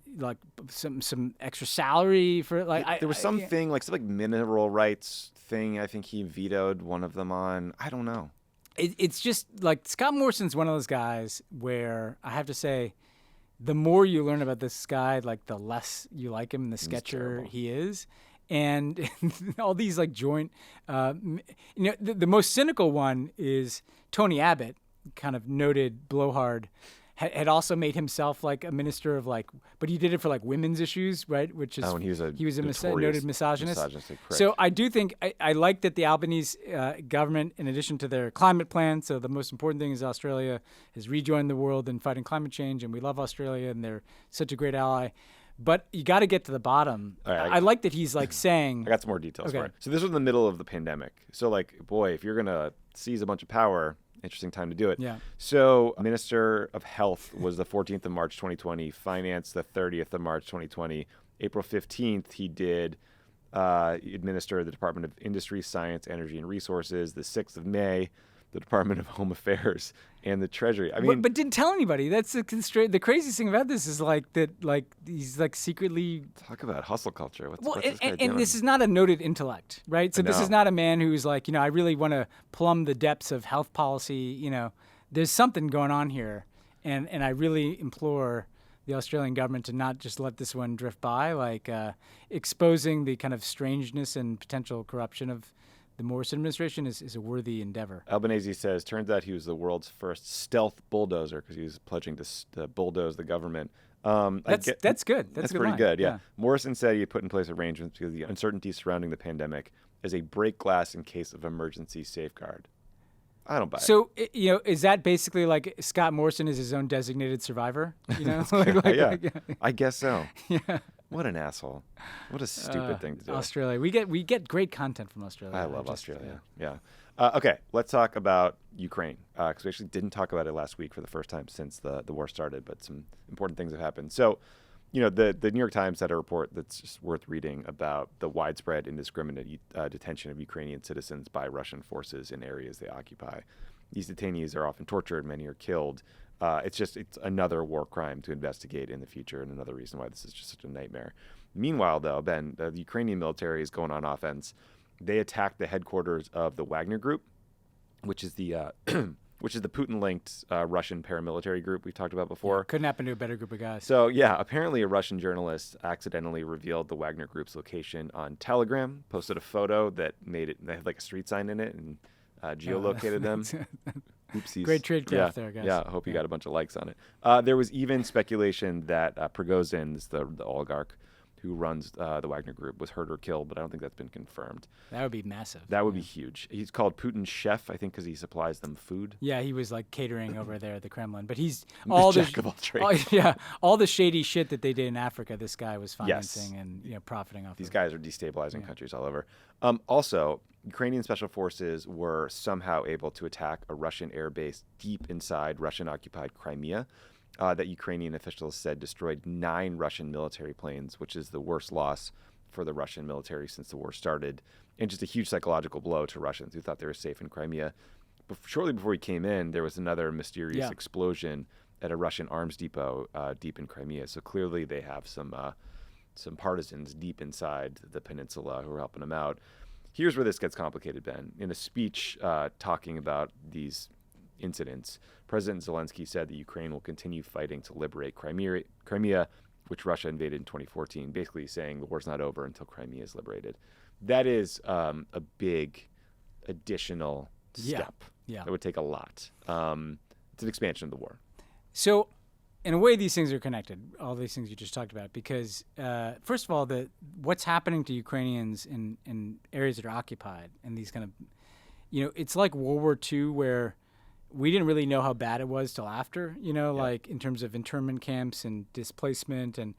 extra salary for there was something some mineral rights thing. I think he vetoed one of them on. I don't know. It's just Scott Morrison's one of those guys where I have to say, the more you learn about this guy, the less you like him, the sketchier he is. And all these joint, the most cynical one is Tony Abbott, kind of noted blowhard, had also made himself like a minister of like, but he did it for like women's issues, right? Which is and he was a noted misogynist. misogynistic prick. So I do think I like that the Albanese government, in addition to their climate plan, so the most important thing is Australia has rejoined the world in fighting climate change, and we love Australia, and they're such a great ally. But you got to get to the bottom. All right, I like that he's like saying. I got some more details Okay. for it. So this was in the middle of the pandemic. So like, boy, if you're gonna seize a bunch of power, interesting time to do it. Yeah. So Minister of Health was the 14th of March 2020. Finance the 30th of March 2020. April 15th he did administer the Department of Industry, Science, Energy, and Resources. The 6th of May, the Department of Home Affairs and the Treasury. I mean, but didn't tell anybody. That's the craziest thing about this is like that. Like he's like secretly. talk about hustle culture. What's Well, this guy doing? and this is not a noted intellect, right? So this No. is not a man who's like, I really want to plumb the depths of health policy. There's something going on here, and I really implore the Australian government to not just let this one drift by, like exposing the kind of strangeness and potential corruption of the Morrison administration is a worthy endeavor. Albanese says, turns out he was the world's first stealth bulldozer because he was pledging to bulldoze the government. That's good. That's a good pretty line. good, yeah. Morrison said he had put in place arrangements because of the uncertainty surrounding the pandemic as a break glass in case of emergency safeguard. I don't buy it. So, is that basically like Scott Morrison is his own designated survivor? Yeah, I guess so. Yeah. What an asshole. What a stupid thing to do. Australia. We get great content from Australia. I love Australia. Yeah. Okay, let's talk about Ukraine because we actually didn't talk about it last week for the first time since the war started, but some important things have happened. So, the New York Times had a report that's just worth reading about the widespread indiscriminate detention of Ukrainian citizens by Russian forces in areas they occupy. These detainees are often tortured, many are killed. It's another war crime to investigate in the future, and another reason why this is just such a nightmare. Meanwhile, though, Ben, the Ukrainian military is going on offense. They attacked the headquarters of the Wagner Group, which is the Putin-linked Russian paramilitary group we talked about before. Couldn't happen to a better group of guys. So yeah, apparently a Russian journalist accidentally revealed the Wagner Group's location on Telegram, posted a photo that made it. They had like a street sign in it and geolocated them. Oopsies. Great tradecraft there, guys. Yeah, I hope you got a bunch of likes on it. There was even speculation that Prigozhin, the oligarch who runs the Wagner Group, was hurt or killed, but I don't think that's been confirmed. That would be massive. That would be huge. He's called Putin's chef, I think, because he supplies them food. Yeah, he was like catering over there at the Kremlin, but he's Jack of all trades. all the shady shit that they did in Africa. This guy was financing and profiting off. These guys are destabilizing countries all over. Also, Ukrainian special forces were somehow able to attack a Russian airbase deep inside Russian-occupied Crimea that Ukrainian officials said destroyed 9 Russian military planes, which is the worst loss for the Russian military since the war started, and just a huge psychological blow to Russians who thought they were safe in Crimea. But shortly before he came in, there was another mysterious explosion at a Russian arms depot deep in Crimea. So clearly they have some partisans deep inside the peninsula who are helping them out. Here's where this gets complicated, Ben. In a speech talking about these incidents, President Zelensky said that Ukraine will continue fighting to liberate Crimea, which Russia invaded in 2014, basically saying the war's not over until Crimea is liberated. That is a big additional step. Yeah. That would take a lot. It's an expansion of the war. So, in a way, these things are connected, all these things you just talked about, because, first of all, what's happening to Ukrainians in areas that are occupied, and these kind of, it's like World War II, where we didn't really know how bad it was till after, like in terms of internment camps and displacement. And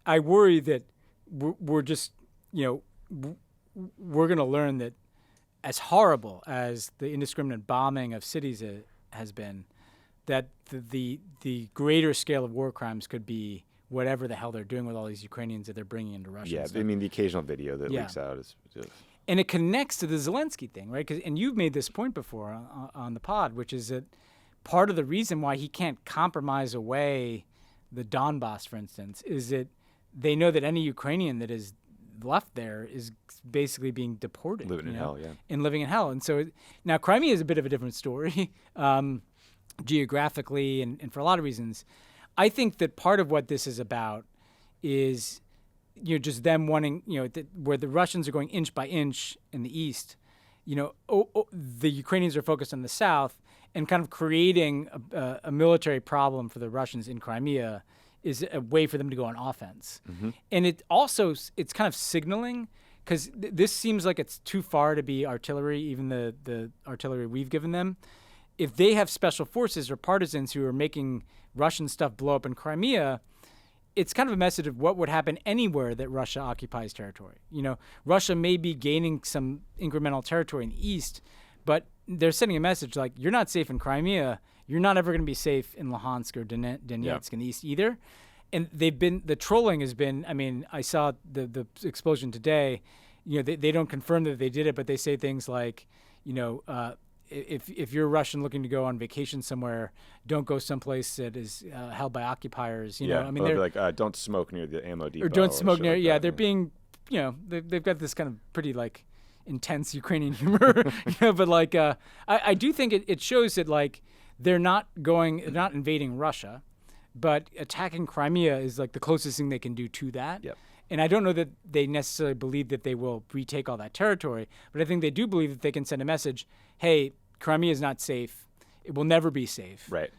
I worry that we're just, we're going to learn that as horrible as the indiscriminate bombing of cities has been, that the greater scale of war crimes could be whatever the hell they're doing with all these Ukrainians that they're bringing into Russia. Yeah, I mean, the occasional video that leaks out is just... And it connects to the Zelensky thing, right? And you've made this point before on the pod, which is that part of the reason why he can't compromise away the Donbass, for instance, is that they know that any Ukrainian that is left there is basically being deported. Living in hell, yeah. And living in hell. And so now Crimea is a bit of a different story geographically and for a lot of reasons. I think that part of what this is about is just them wanting, where the Russians are going inch by inch in the east, the Ukrainians are focused on the south, and kind of creating a military problem for the Russians in Crimea is a way for them to go on offense. And it's kind of signaling, because this seems like it's too far to be artillery, even the artillery we've given them. If they have special forces or partisans who are making Russian stuff blow up in Crimea, it's kind of a message of what would happen anywhere that Russia occupies territory. Russia may be gaining some incremental territory in the east, but they're sending a message like, you're not safe in Crimea. You're not ever going to be safe in Luhansk or Donetsk in the east either. And the trolling has been, I saw the explosion today. They don't confirm that they did it, but they say things like, if you're Russian looking to go on vacation somewhere, don't go someplace that is held by occupiers. They're like, don't smoke near the ammo depot. Or don't smoke near. Like they're being, they've got this kind of pretty like intense Ukrainian humor. But I do think it shows that like they're not invading Russia, but attacking Crimea is like the closest thing they can do to that. Yep. And I don't know that they necessarily believe that they will retake all that territory, but I think they do believe that they can send a message, hey, Crimea is not safe. It will never be safe. Right.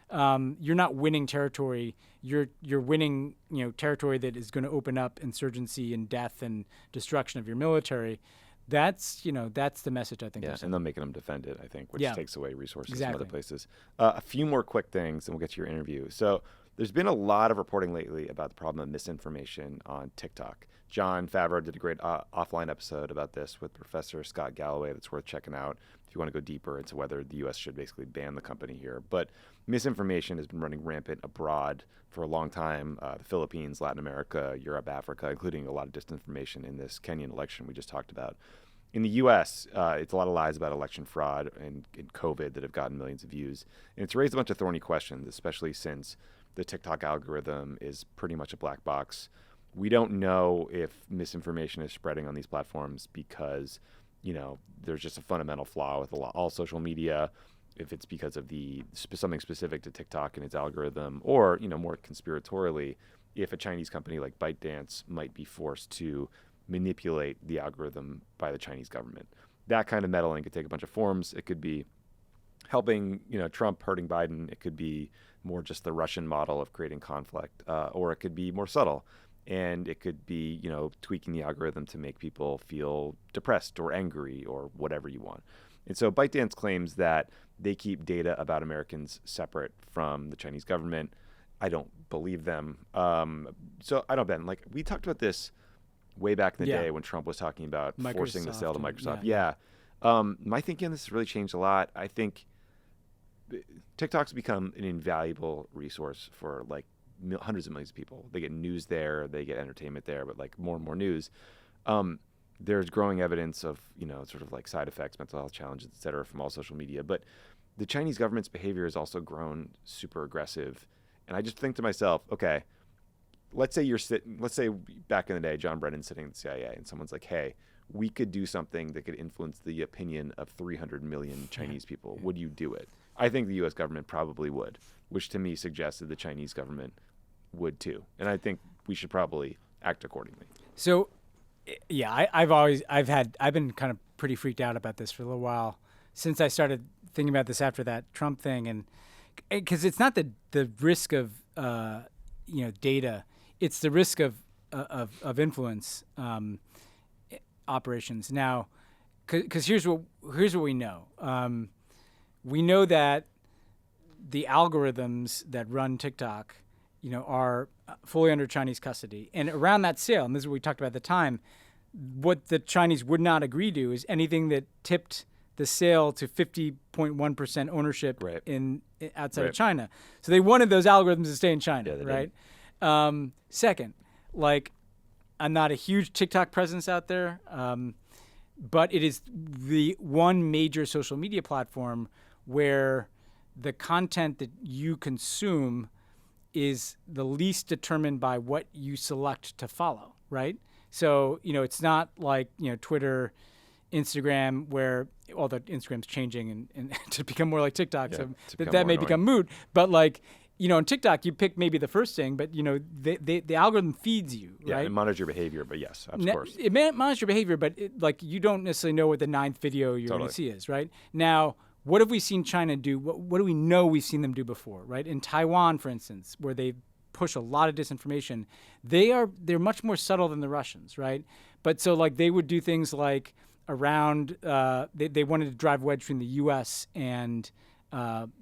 You're not winning territory. You're winning, territory that is going to open up insurgency and death and destruction of your military. That's the message I think. Yeah, and they're making them defend it, I think, which takes away resources from other places. A few more quick things, and we'll get to your interview. So there's been a lot of reporting lately about the problem of misinformation on TikTok. Jon Favreau did a great offline episode about this with Professor Scott Galloway that's worth checking out if you want to go deeper into whether the U.S. should basically ban the company here. But misinformation has been running rampant abroad for a long time. The Philippines, Latin America, Europe, Africa, including a lot of disinformation in this Kenyan election we just talked about. In the U.S., it's a lot of lies about election fraud and COVID that have gotten millions of views. And it's raised a bunch of thorny questions, especially since the TikTok algorithm is pretty much a black box. We don't know if misinformation is spreading on these platforms because, there's just a fundamental flaw with all social media, if it's because of something specific to TikTok and its algorithm, or, more conspiratorially, if a Chinese company like ByteDance might be forced to manipulate the algorithm by the Chinese government. That kind of meddling could take a bunch of forms. It could be helping, Trump hurting Biden. It could be more just the Russian model of creating conflict, or it could be more subtle. And it could be, tweaking the algorithm to make people feel depressed or angry or whatever you want. And so ByteDance claims that they keep data about Americans separate from the Chinese government. I don't believe them. So I don't, Ben, we talked about this way back in the day when Trump was talking about forcing the sale to Microsoft. My thinking on this has really changed a lot. I think TikTok's become an invaluable resource for hundreds of millions of people. They get news there, they get entertainment there, but more and more news. There's growing evidence of, sort of side effects, mental health challenges, et cetera, from all social media. But the Chinese government's behavior has also grown super aggressive. And I just think to myself, okay, let's say back in the day, John Brennan's sitting at the CIA and someone's like, hey, we could do something that could influence the opinion of 300 million Chinese people. Would you do it? I think the U.S. government probably would, which to me suggests that the Chinese government would too. And I think we should probably act accordingly. So, yeah, I've been kind of pretty freaked out about this for a little while since I started thinking about this after that Trump thing. And because it's not the risk of, data, it's the risk of influence operations. Now, because here's what we know. We know that the algorithms that run TikTok, are fully under Chinese custody. And around that sale, and this is what we talked about at the time, what the Chinese would not agree to is anything that tipped the sale to 50.1% ownership outside of China. So they wanted those algorithms to stay in China, right? Second, I'm not a huge TikTok presence out there, but it is the one major social media platform where the content that you consume is the least determined by what you select to follow, right? So, it's not like, Twitter, Instagram, where although Instagram's changing and to become more like TikTok, so that may become moot. But on TikTok, you pick maybe the first thing, but the algorithm feeds you, right? Yeah, it monitors your behavior, but yes, of course. It monitors your behavior, but you don't necessarily know what the 9th video you're going to see is, right? Now, what have we seen China do? What do we know we've seen them do before, right? In Taiwan, for instance, where they push a lot of disinformation, they're much more subtle than the Russians, right? But so like they would do things like around they wanted to drive a wedge between the U.S. and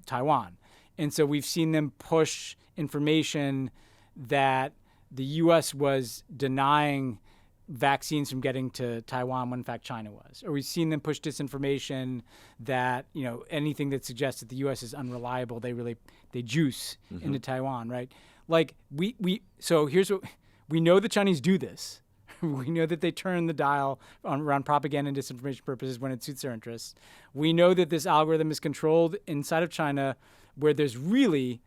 Taiwan, and so we've seen them push information that the U.S. was denying vaccines from getting to Taiwan when in fact China was. Or we've seen them push disinformation that, anything that suggests that the U.S. is unreliable, they juice into Taiwan, right? Like so here's what we know: the Chinese do this. We know that they turn the dial around propaganda and disinformation purposes when it suits their interests. We know that this algorithm is controlled inside of China, where there's no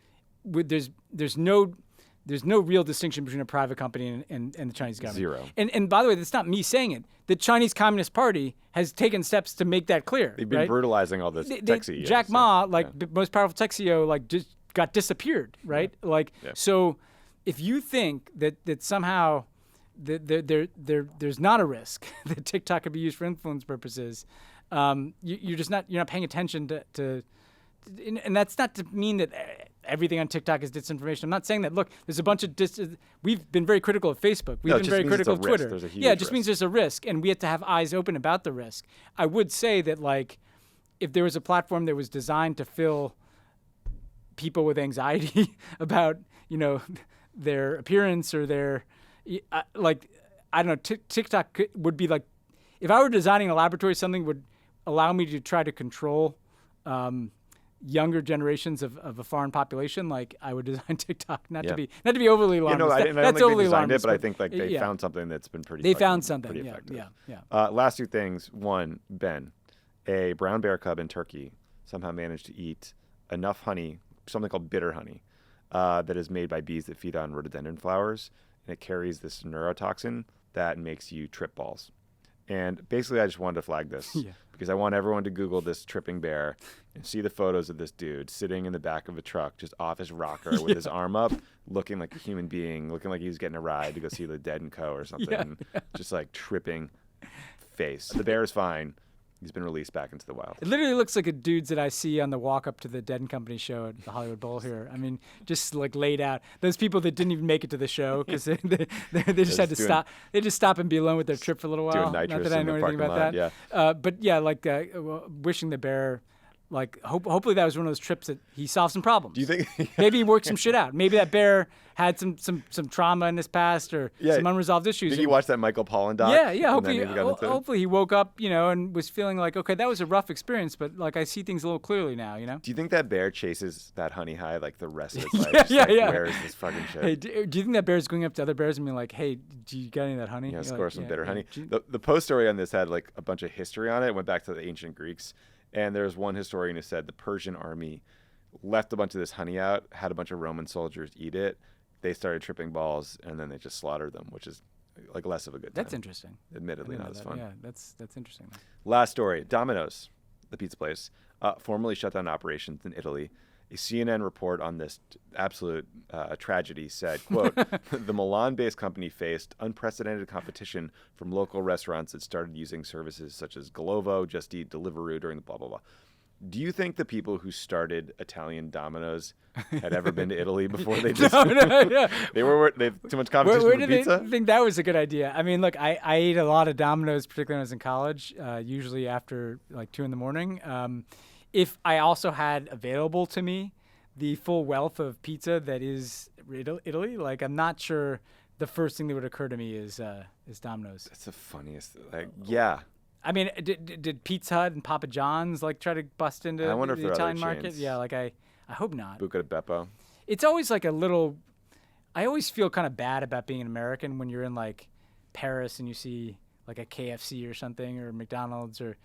real distinction between a private company and the Chinese government. Zero. And by the way, that's not me saying it. The Chinese Communist Party has taken steps to make that clear. They've been brutalizing all this tech CEOs. Jack Ma, the most powerful tech CEO, just got disappeared, right? So if you think that somehow there's not a risk that TikTok could be used for influence purposes, you're not paying attention to and that's not to mean that everything on TikTok is disinformation. I'm not saying that. Look, there's a bunch of we've been very critical of Facebook. We've been very critical of Twitter. There's a huge it just means there's a risk, and we have to have eyes open about the risk. I would say that if there was a platform that was designed to fill people with anxiety about their appearance or their I don't know, TikTok would be like, if I were designing a laboratory, something would allow me to try to control younger generations of a foreign population. I would design TikTok not to be overly alarmist. I don't think they designed it, but I think they found something that's been pretty. They found something. Pretty Yeah. effective. Last two things. One, Ben, a brown bear cub in Turkey somehow managed to eat enough honey, something called bitter honey, that is made by bees that feed on rhododendron flowers, and it carries this neurotoxin that makes you trip balls. And basically, I just wanted to flag this because I want everyone to Google this tripping bear and see the photos of this dude sitting in the back of a truck, just off his rocker with his arm up, looking like a human being, looking like he was getting a ride to go see the Dead & Co. or something, just tripping face. The bear is fine. He's been released back into the wild. It literally looks like a dudes that I see on the walk up to the Dead & Company show at the Hollywood Bowl here. I mean, just laid out. Those people that didn't even make it to the show because they just had to stop. They just stop and be alone with their trip for a little while. Doing Not that I know anything about that. Yeah. But wishing the bear. Hopefully that was one of those trips that he solved some problems. Do you think? Maybe he worked some shit out. Maybe that bear had some trauma in his past or some unresolved issues. Did you watch that Michael Pollan doc? Yeah. Hopefully he woke up, and was feeling like, okay, that was a rough experience, but I see things a little clearly now. Do you think that bear chases that honey high the rest of its life? Where is this fucking shit? Hey, do you think that bear's going up to other bears and being like, hey, do you got any of that honey? Yeah, score some bitter honey. The Post story on this had a bunch of history on it. It went back to the ancient Greeks. And there's one historian who said the Persian army left a bunch of this honey out, had a bunch of Roman soldiers eat it. They started tripping balls, and then they just slaughtered them, which is less of a good time. That's interesting. Admittedly, not as fun. Yeah, that's interesting. Last story. Domino's, the pizza place, formally shut down operations in Italy. A CNN report on this absolute tragedy said, quote, the Milan-based company faced unprecedented competition from local restaurants that started using services such as Glovo, Just Eat, Deliveroo during the blah, blah, blah. Do you think the people who started Italian Domino's had ever been to Italy before they just... No, They have too much competition where for did pizza? they think that was a good idea? I mean, look, I ate a lot of Domino's, particularly when I was in college, usually after 2 a.m. If I also had available to me the full wealth of pizza that is Italy, I'm not sure the first thing that would occur to me is Domino's. That's the funniest. Yeah. I mean, did Pizza Hut and Papa John's try to bust into the Italian market? Chains. Yeah, I hope not. Buca di Beppo. It's always a little. I always feel kind of bad about being an American when you're in Paris and you see a KFC or something or McDonald's or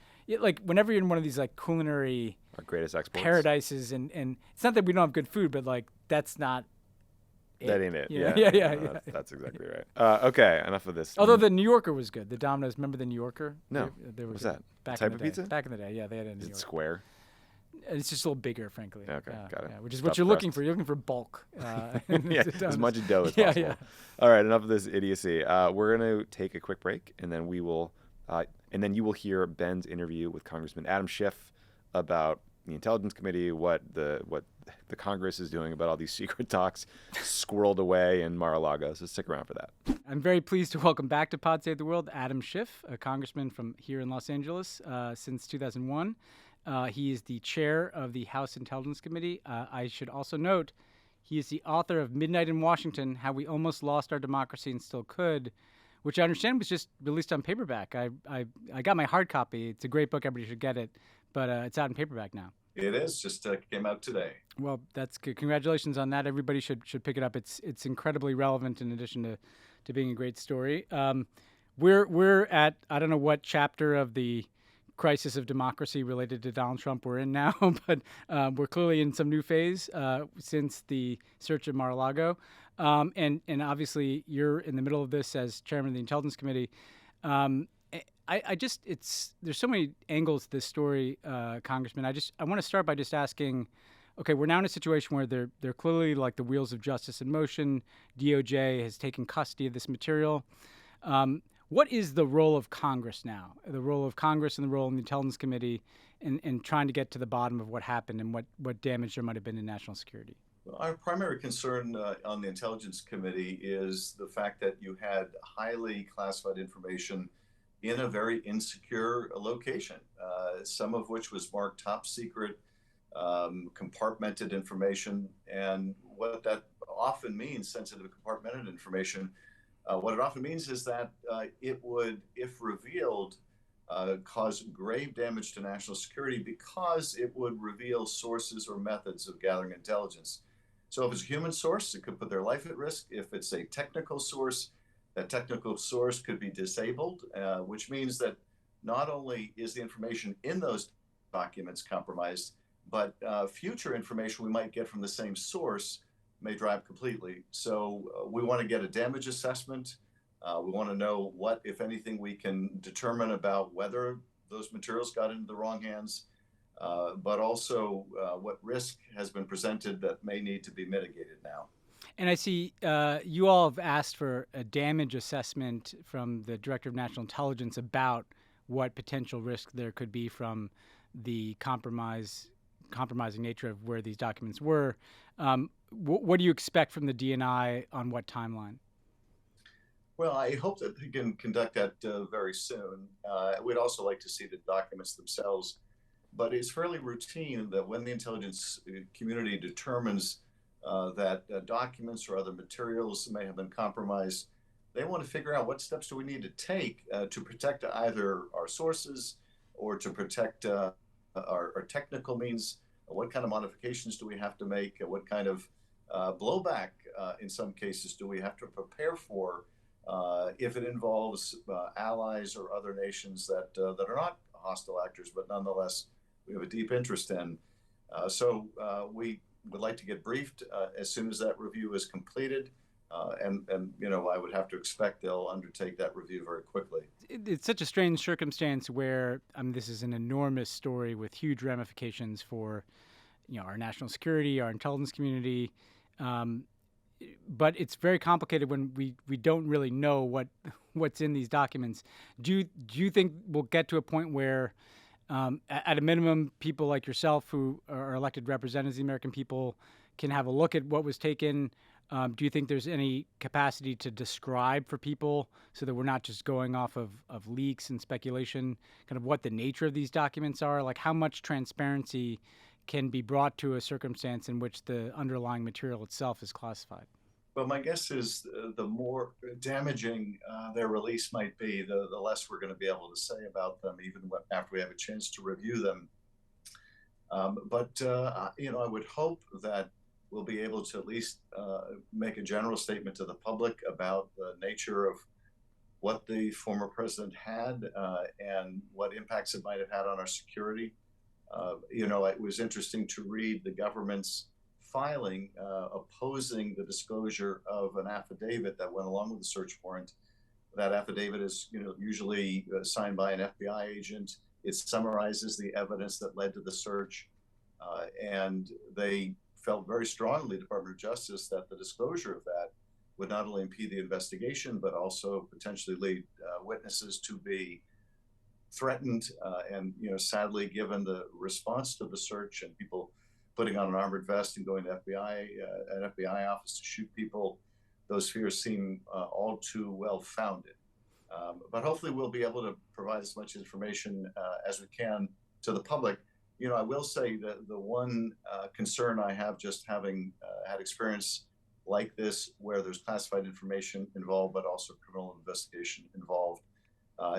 whenever you're in one of these culinary our greatest exports paradises and it's not that we don't have good food, but that's not. That ain't it. Yeah. That's exactly right. Okay, enough of this. Although the New Yorker was good. The Domino's, remember the New Yorker? No. They were What's good. that? Back Type in of the day. pizza? Back in the day, yeah, they had it in New York. Is it square? It's just a little bigger, frankly. Okay, got it. Yeah, which is what you're looking for. You're looking for bulk. As much dough as possible. Yeah. All right, enough of this idiocy. We're going to take a quick break, and then you will hear Ben's interview with Congressman Adam Schiff about the Intelligence Committee, what the Congress is doing about all these secret talks squirreled away in Mar-a-Lago. So stick around for that. I'm very pleased to welcome back to Pod Save the World Adam Schiff, a congressman from here in Los Angeles since 2001. He is the chair of the House Intelligence Committee. I should also note he is the author of Midnight in Washington, How We Almost Lost Our Democracy and Still Could, which I understand was just released on paperback. I got my hard copy. It's a great book. Everybody should get it. But it's out in paperback now. It is. Just came out today. Well, that's good. Congratulations on that. Everybody should pick it up. It's incredibly relevant in addition to being a great story. We're at, I don't know what chapter of the crisis of democracy related to Donald Trump we're in now, but we're clearly in some new phase since the search of Mar-a-Lago. And obviously you're in the middle of this as chairman of the Intelligence Committee. There's so many angles to this story, Congressman. I want to start by just asking, okay, we're now in a situation where they're clearly like the wheels of justice in motion. DOJ has taken custody of this material. What is the role of Congress now? The role of Congress and the role of the Intelligence Committee in trying to get to the bottom of what happened and what damage there might have been to national security? Our primary concern on the Intelligence Committee is the fact that you had highly classified information in a very insecure location, some of which was marked top secret, compartmented information. And what that often means, sensitive compartmented information, what it often means is that it would, if revealed, cause grave damage to national security because it would reveal sources or methods of gathering intelligence. So if it's a human source, it could put their life at risk. If it's a technical source, that technical source could be disabled, which means that not only is the information in those documents compromised, but future information we might get from the same source may drive completely. So we want to get a damage assessment. We want to know what, if anything, we can determine about whether those materials got into the wrong hands, but also what risk has been presented that may need to be mitigated now. And I see you all have asked for a damage assessment from the Director of National Intelligence about what potential risk there could be from the compromising nature of where these documents were. What do you expect from the DNI on what timeline? Well, I hope that they can conduct that very soon. We'd also like to see the documents themselves, but it's fairly routine that when the intelligence community determines that documents or other materials may have been compromised, they want to figure out what steps do we need to take to protect either our sources or to protect our technical means. What kind of modifications do we have to make? What kind of blowback, in some cases, do we have to prepare for if it involves allies or other nations that are not hostile actors, but nonetheless we have a deep interest in? So we would like to get briefed as soon as that review is completed. And I would have to expect they'll undertake that review very quickly. It's such a strange circumstance where this is an enormous story with huge ramifications for our national security, our intelligence community. But it's very complicated when we don't really know what's in these documents. Do you think we'll get to a point where at a minimum, people like yourself who are elected representatives of the American people can have a look at what was taken? Do you think there's any capacity to describe for people so that we're not just going off of leaks and speculation, kind of what the nature of these documents are? Like how much transparency can be brought to a circumstance in which the underlying material itself is classified? Well, my guess is the more damaging their release might be, the less we're going to be able to say about them, even after we have a chance to review them. But I would hope that we'll be able to at least make a general statement to the public about the nature of what the former president had and what impacts it might have had on our security. It was interesting to read the government's filing opposing the disclosure of an affidavit that went along with the search warrant. That affidavit is, usually signed by an FBI agent. It summarizes the evidence that led to the search, and they felt very strongly, Department of Justice, that the disclosure of that would not only impede the investigation, but also potentially lead witnesses to be threatened, and sadly, given the response to the search and people putting on an armored vest and going to an FBI office to shoot people, those fears seem all too well founded. But hopefully, we'll be able to provide as much information as we can to the public. I will say that the one concern I have, just having had experience like this, where there's classified information involved, but also criminal investigation involved,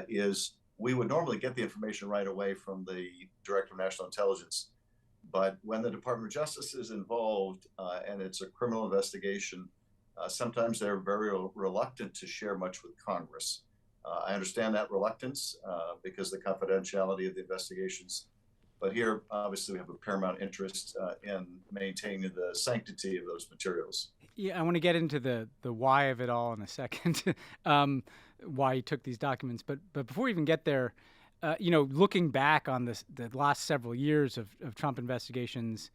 is we would normally get the information right away from the Director of National Intelligence. But when the Department of Justice is involved and it's a criminal investigation, sometimes they're very reluctant to share much with Congress. I understand that reluctance because of the confidentiality of the investigations. But here, obviously, we have a paramount interest in maintaining the sanctity of those materials. Yeah, I want to get into the why of it all in a second, why he took these documents. But before we even get there, looking back on the last several years of Trump investigations,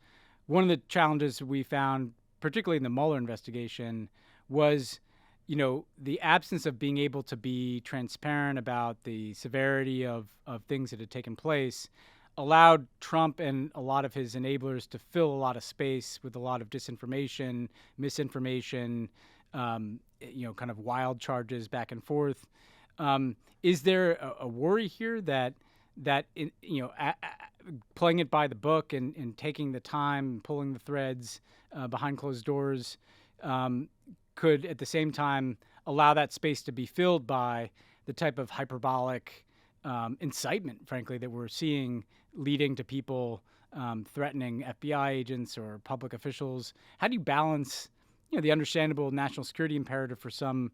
one of the challenges we found, particularly in the Mueller investigation, was the absence of being able to be transparent about the severity of things that had taken place allowed Trump and a lot of his enablers to fill a lot of space with a lot of disinformation, misinformation, kind of wild charges back and forth. Is there a worry here that playing it by the book and taking the time, pulling the threads behind closed doors could at the same time allow that space to be filled by the type of hyperbolic incitement, frankly, that we're seeing leading to people threatening FBI agents or public officials? How do you balance, the understandable national security imperative for some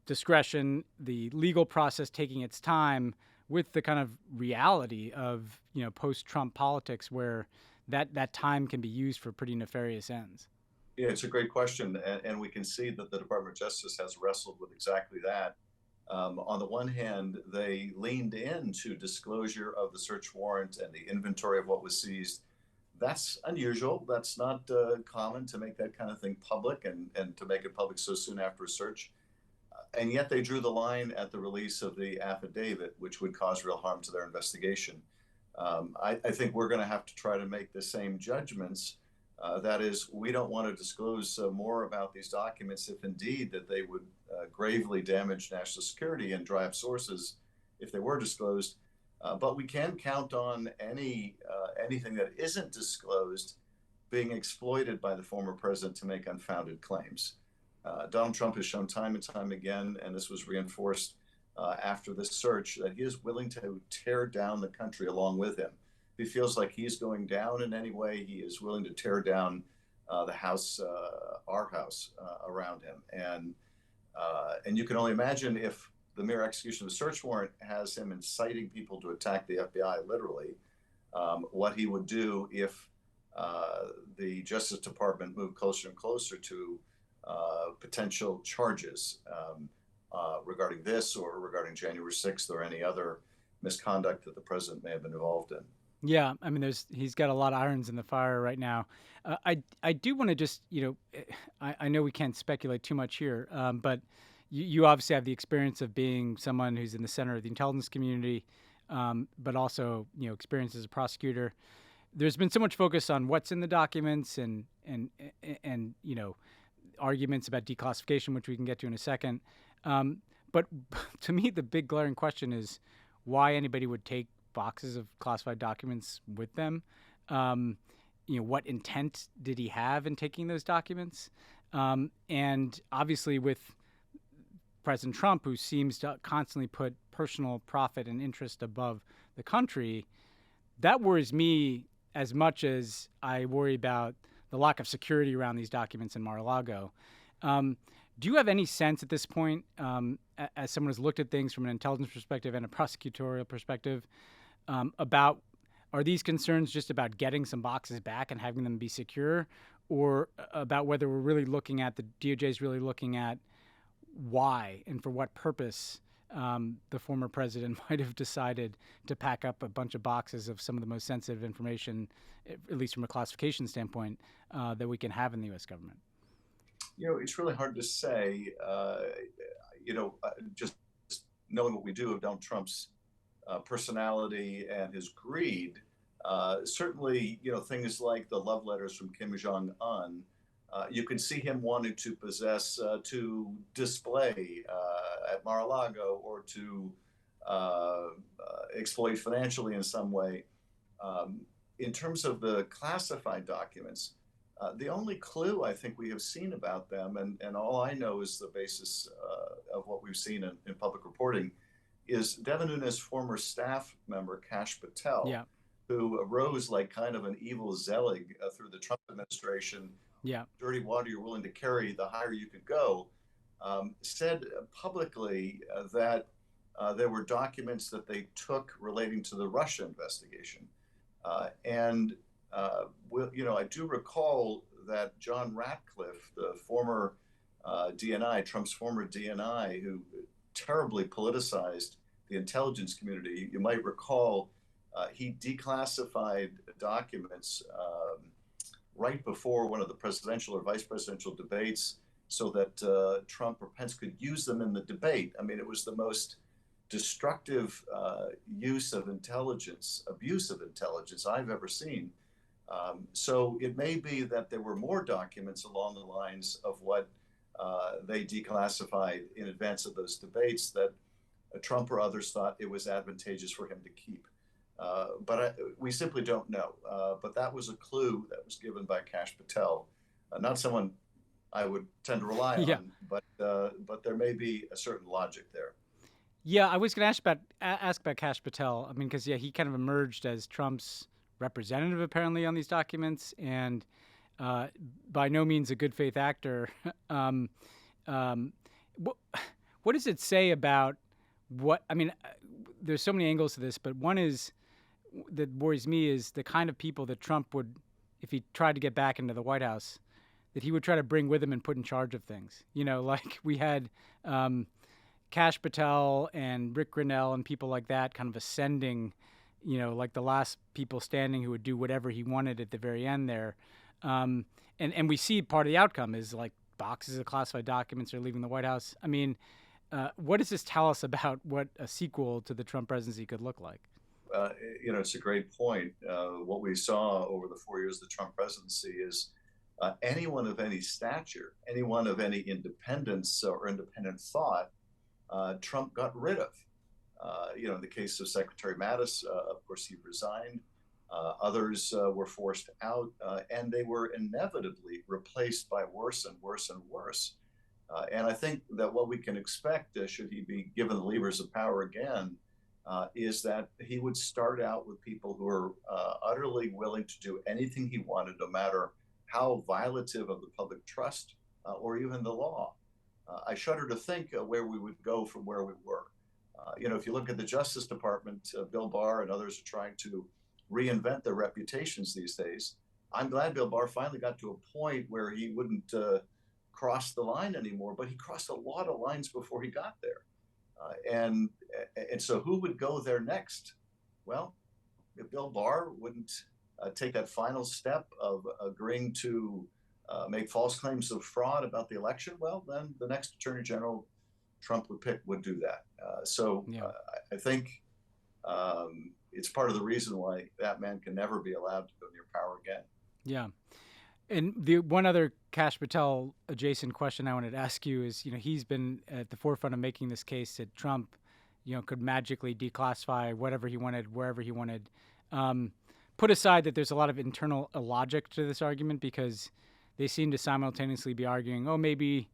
discretion, the legal process taking its time, with the kind of reality of post-Trump politics where that time can be used for pretty nefarious ends? Yeah, it's a great question, and we can see that the Department of Justice has wrestled with exactly that. On the one hand, they leaned into disclosure of the search warrant and the inventory of what was seized. That's unusual. That's not common to make that kind of thing public and to make it public so soon after a search. And yet they drew the line at the release of the affidavit, which would cause real harm to their investigation. I think we're going to have to try to make the same judgments. That is, we don't want to disclose more about these documents if indeed that they would gravely damage national security and dry up sources if they were disclosed. But we can count on anything that isn't disclosed being exploited by the former president to make unfounded claims. Donald Trump has shown time and time again, and this was reinforced after this search, that he is willing to tear down the country along with him. If he feels like he's going down in any way, he is willing to tear down the house, our house, around him. And you can only imagine if the mere execution of a search warrant has him inciting people to attack the FBI, literally, what he would do if the Justice Department moved closer and closer to potential charges regarding this or regarding January 6th or any other misconduct that the president may have been involved in. Yeah, I mean, he's got a lot of irons in the fire right now. I do want to just, I know we can't speculate too much here, but you obviously have the experience of being someone who's in the center of the intelligence community, but also, experience as a prosecutor. There's been so much focus on what's in the documents and arguments about declassification, which we can get to in a second. But to me, the big glaring question is why anybody would take boxes of classified documents with them. What intent did he have in taking those documents? And obviously with President Trump, who seems to constantly put personal profit and interest above the country, that worries me as much as I worry about the lack of security around these documents in Mar-a-Lago. Do you have any sense at this point, as someone who's looked at things from an intelligence perspective and a prosecutorial perspective, about, are these concerns just about getting some boxes back and having them be secure, or about whether we're really looking at, the DOJ is really looking at why and for what purpose the former president might have decided to pack up a bunch of boxes of some of the most sensitive information, at least from a classification standpoint, that we can have in the U.S. government? It's really hard to say. Just knowing what we do of Donald Trump's personality and his greed. Certainly, things like the love letters from Kim Jong Un. You can see him wanting to possess, to display at Mar-a-Lago, or to exploit financially in some way. In terms of the classified documents, the only clue I think we have seen about them, and all I know is the basis of what we've seen in public reporting, is Devin Nunes' former staff member, Kash Patel, Yeah. who arose like kind of an evil Zelig through the Trump administration. Yeah. Dirty water you're willing to carry, the higher you could go, said publicly that there were documents that they took relating to the Russia investigation. I do recall that John Ratcliffe, the former DNI, Trump's former DNI, who terribly politicized the intelligence community, you might recall he declassified documents right before one of the presidential or vice presidential debates so that Trump or Pence could use them in the debate. I mean, it was the most destructive use of intelligence, abuse of intelligence I've ever seen. So it may be that there were more documents along the lines of what they declassified in advance of those debates that Trump or others thought it was advantageous for him to keep. But we simply don't know. But that was a clue that was given by Kash Patel, not someone I would tend to rely on, but there may be a certain logic there. Yeah, I was going to ask about Kash Patel. I mean, because he kind of emerged as Trump's representative apparently on these documents, and by no means a good faith actor. What does it say about what? I mean, there's so many angles to this, but one is that worries me is the kind of people that Trump would, if he tried to get back into the White House, that he would try to bring with him and put in charge of things. Like we had Kash Patel and Rick Grinnell and people like that kind of ascending, like the last people standing who would do whatever he wanted at the very end there. And we see part of the outcome is like boxes of classified documents are leaving the White House. I mean, what does this tell us about what a sequel to the Trump presidency could look like? It's a great point. What we saw over the 4 years of the Trump presidency is anyone of any stature, anyone of any independence or independent thought, Trump got rid of. In the case of Secretary Mattis, of course, he resigned. Others were forced out, and they were inevitably replaced by worse and worse and worse. And I think that what we can expect, should he be given the levers of power again, is that he would start out with people who are utterly willing to do anything he wanted, no matter how violative of the public trust or even the law. I shudder to think where we would go from where we were. If you look at the Justice Department, Bill Barr and others are trying to reinvent their reputations these days. I'm glad Bill Barr finally got to a point where he wouldn't cross the line anymore, but he crossed a lot of lines before he got there. And so who would go there next? Well, if Bill Barr wouldn't take that final step of agreeing to make false claims of fraud about the election, well, then the next Attorney General Trump would pick would do that. I think it's part of the reason why that man can never be allowed to go near power again. Yeah. And the one other Kash Patel adjacent question I wanted to ask you is, he's been at the forefront of making this case that Trump, could magically declassify whatever he wanted, wherever he wanted. Put aside that there's a lot of internal illogic to this argument, because they seem to simultaneously be arguing, maybe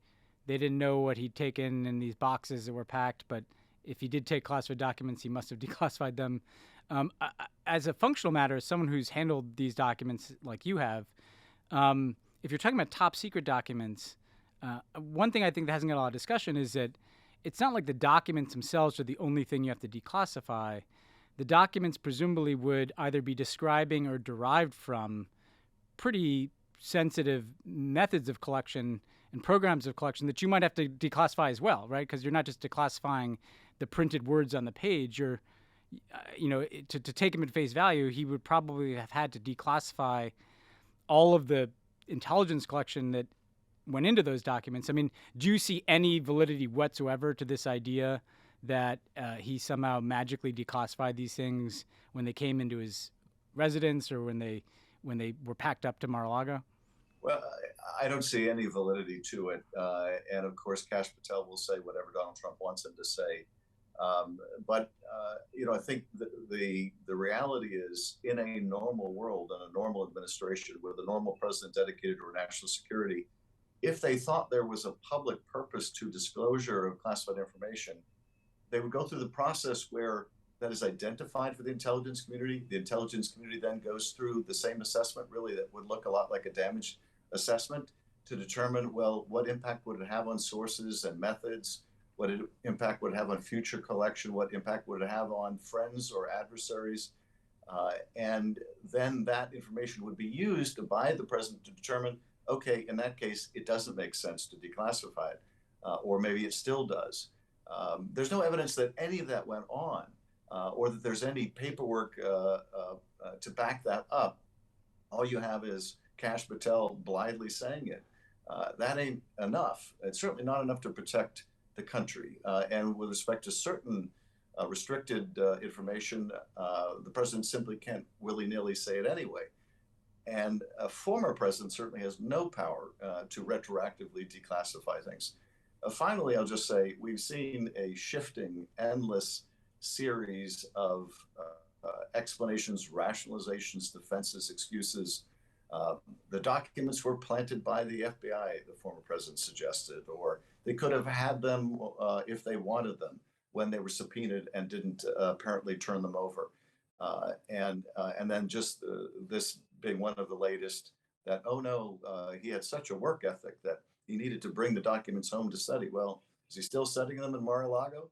they didn't know what he'd taken in these boxes that were packed, but if he did take classified documents, he must have declassified them. As a functional matter, as someone who's handled these documents like you have, if you're talking about top secret documents, one thing I think that hasn't got a lot of discussion is that it's not like the documents themselves are the only thing you have to declassify. The documents presumably would either be describing or derived from pretty sensitive methods of collection and programs of collection that you might have to declassify as well, right? Because you're not just declassifying the printed words on the page. You're, to take him at face value, he would probably have had to declassify all of the intelligence collection that went into those documents. I mean, do you see any validity whatsoever to this idea that he somehow magically declassified these things when they came into his residence or when they were packed up to Mar-a-Lago? Well, I don't see any validity to it. And of course, Kash Patel will say whatever Donald Trump wants him to say. But I think the reality is, in a normal world and a normal administration with a normal president dedicated to national security, if they thought there was a public purpose to disclosure of classified information, they would go through the process where that is identified for the intelligence community. The intelligence community then goes through the same assessment, really, that would look a lot like a damage assessment, to determine, well, what impact would it have on sources and methods? What impact would it have on future collection? What impact would it have on friends or adversaries? And then that information would be used by the president to determine, okay, in that case, it doesn't make sense to declassify it, or maybe it still does. There's no evidence that any of that went on, or that there's any paperwork to back that up. All you have is Kash Patel blithely saying it. That ain't enough. It's certainly not enough to protect the country. And with respect to certain restricted information, the president simply can't willy-nilly say it anyway. And a former president certainly has no power to retroactively declassify things. Finally, I'll just say we've seen a shifting, endless series of explanations, rationalizations, defenses, excuses. The documents were planted by the FBI, the former president suggested, or they could have had them if they wanted them when they were subpoenaed and didn't apparently turn them over. And then just this being one of the latest, that, oh no, he had such a work ethic that he needed to bring the documents home to study. Well, is he still studying them in Mar-a-Lago?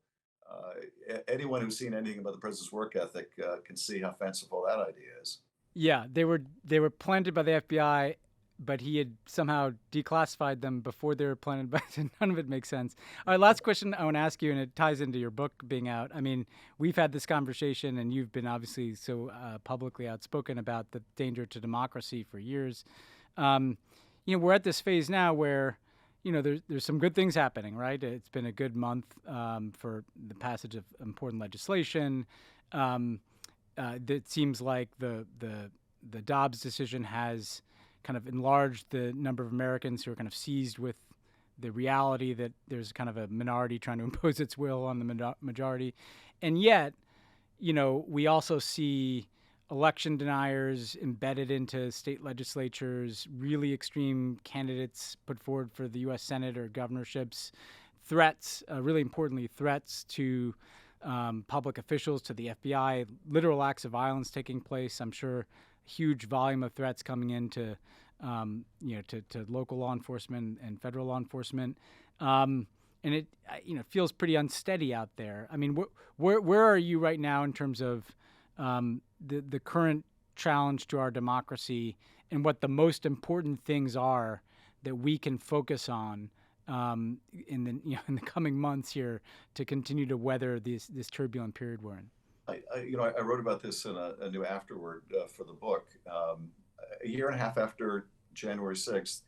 Anyone who's seen anything about the president's work ethic can see how fanciful that idea is. Yeah, they were planted by the FBI, but he had somehow declassified them before they were planted by. None of it makes sense. All right, last question I want to ask you, and it ties into your book being out. I mean, we've had this conversation, and you've been obviously so publicly outspoken about the danger to democracy for years. We're at this phase now where, there's some good things happening, right? It's been a good month for the passage of important legislation. It seems like the Dobbs decision has kind of enlarged the number of Americans who are kind of seized with the reality that there's kind of a minority trying to impose its will on the majority. And yet, we also see election deniers embedded into state legislatures, really extreme candidates put forward for the U.S. Senate or governorships, threats, really importantly, threats to public officials, to the FBI, literal acts of violence taking place. I'm sure a huge volume of threats coming into, to local law enforcement and federal law enforcement. And it, feels pretty unsteady out there. I mean, where are you right now in terms of the current challenge to our democracy, and what the most important things are that we can focus on in the coming months here to continue to weather this turbulent period we're in? I wrote about this in a new afterword for the book. A year and a half after January 6th,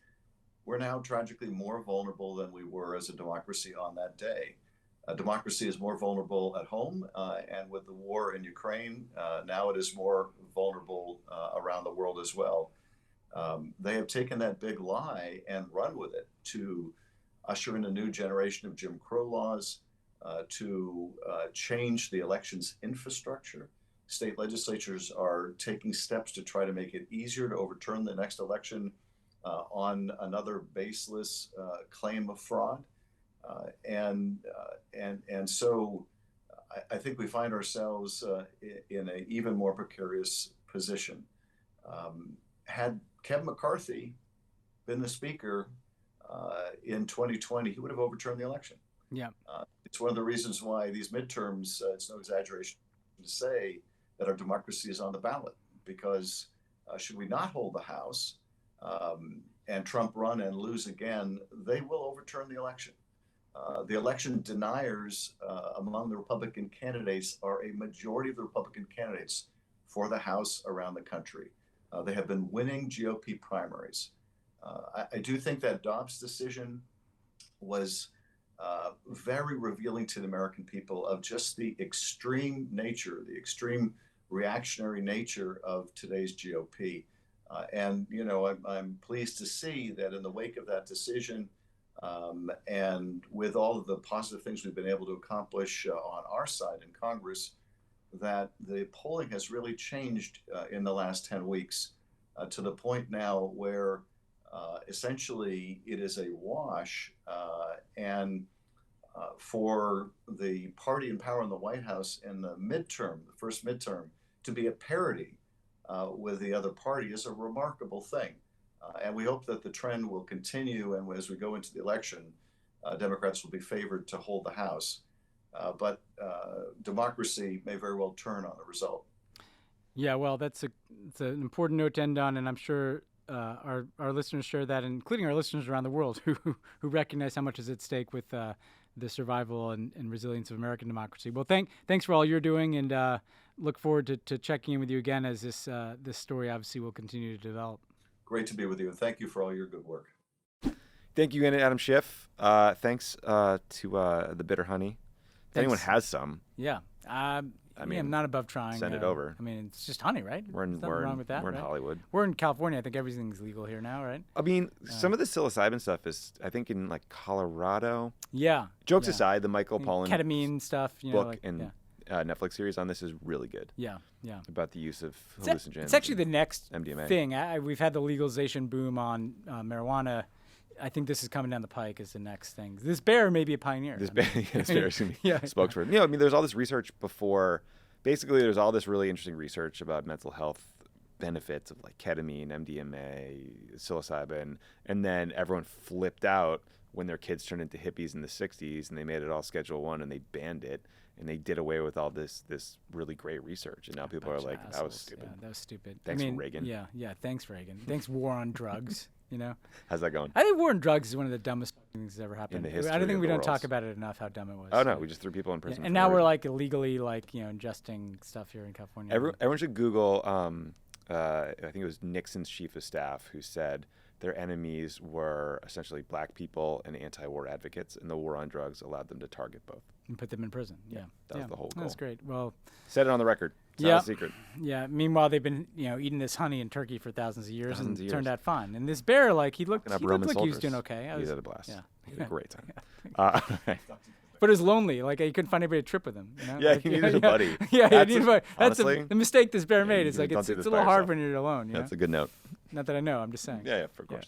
we're now tragically more vulnerable than we were as a democracy on that day. Democracy is more vulnerable at home, and with the war in Ukraine, now it is more vulnerable around the world as well. They have taken that big lie and run with it to usher in a new generation of Jim Crow laws, to change the elections infrastructure. State legislatures are taking steps to try to make it easier to overturn the next election on another baseless claim of fraud. And so I think we find ourselves in an even more precarious position. Had Kevin McCarthy been the speaker in 2020, he would have overturned the election. Yeah. It's one of the reasons why these midterms, it's no exaggeration to say that our democracy is on the ballot, because should we not hold the House and Trump run and lose again, they will overturn the election. The election deniers among the Republican candidates are a majority of the Republican candidates for the House around the country. They have been winning GOP primaries. I do think that Dobbs decision was very revealing to the American people of just the extreme nature, the extreme reactionary nature of today's GOP. And, you know, I'm pleased to see that in the wake of that decision, and with all of the positive things we've been able to accomplish on our side in Congress, that the polling has really changed in the last 10 weeks to the point now where essentially it is a wash. And for the party in power in the White House in the midterm, the first midterm, to be at parity with the other party is a remarkable thing. And we hope that the trend will continue. And as we go into the election, Democrats will be favored to hold the House. But democracy may very well turn on the result. Yeah, well, it's an important note to end on, and I'm sure our listeners share that, including our listeners around the world who recognize how much is at stake with the survival and resilience of American democracy. Well, thanks for all you're doing, and look forward to checking in with you again as this story obviously will continue to develop. Great to be with you, and thank you for all your good work. Thank you, Adam Schiff. Thanks to the Bitter Honey. If anyone has some. Yeah. I mean, I'm not above trying. Send it over. I mean, it's just honey, right? We're wrong with that. We're in Hollywood. We're in California. I think everything's legal here now, right? I mean, some of the psilocybin stuff is, I think, in like Colorado. Yeah. Jokes aside, the Michael Pollan ketamine stuff, book and Netflix series on this is really good. Yeah, yeah. About the use of hallucinogens. It's actually the next MDMA thing. We've had the legalization boom on marijuana. I think this is coming down the pike as the next thing. This bear may be a pioneer. This bear is going to be spokesperson. You know, I mean, there's all this research before. Basically, there's all this really interesting research about mental health benefits of like ketamine, MDMA, psilocybin, and then everyone flipped out when their kids turned into hippies in the 60s, and they made it all Schedule I, and they banned it, and they did away with all this really great research. And now people are like, that was stupid. Yeah, that was stupid. Thanks for Reagan. Yeah, thanks, Reagan. Thanks, war on drugs. You know, how's that going? I think war on drugs is one of the dumbest things that's ever happened. In the history I don't think of we the don't world. talk about it enough how dumb it was. Oh no, we just threw people in prison. And now we're like illegally ingesting stuff here in California. Everyone should Google. I think it was Nixon's chief of staff who said their enemies were essentially black people and anti-war advocates, and the war on drugs allowed them to target both. And put them in prison. Yeah. That was the whole goal. That's great. Well, said it on the record. It's not a secret. Yeah. Meanwhile, they've been eating this honey in Turkey for thousands of years and turned out fine. And this bear, he looked like he was doing okay. He had a blast. Yeah. He had a great time. But it was lonely. He couldn't find anybody to trip with him. You know? Yeah, he needed a buddy. Yeah, he needed a buddy. That's honestly, the mistake this bear made. It's it's a little hard when you're alone. That's a good note. Not that I know. I'm just saying. Yeah, of course.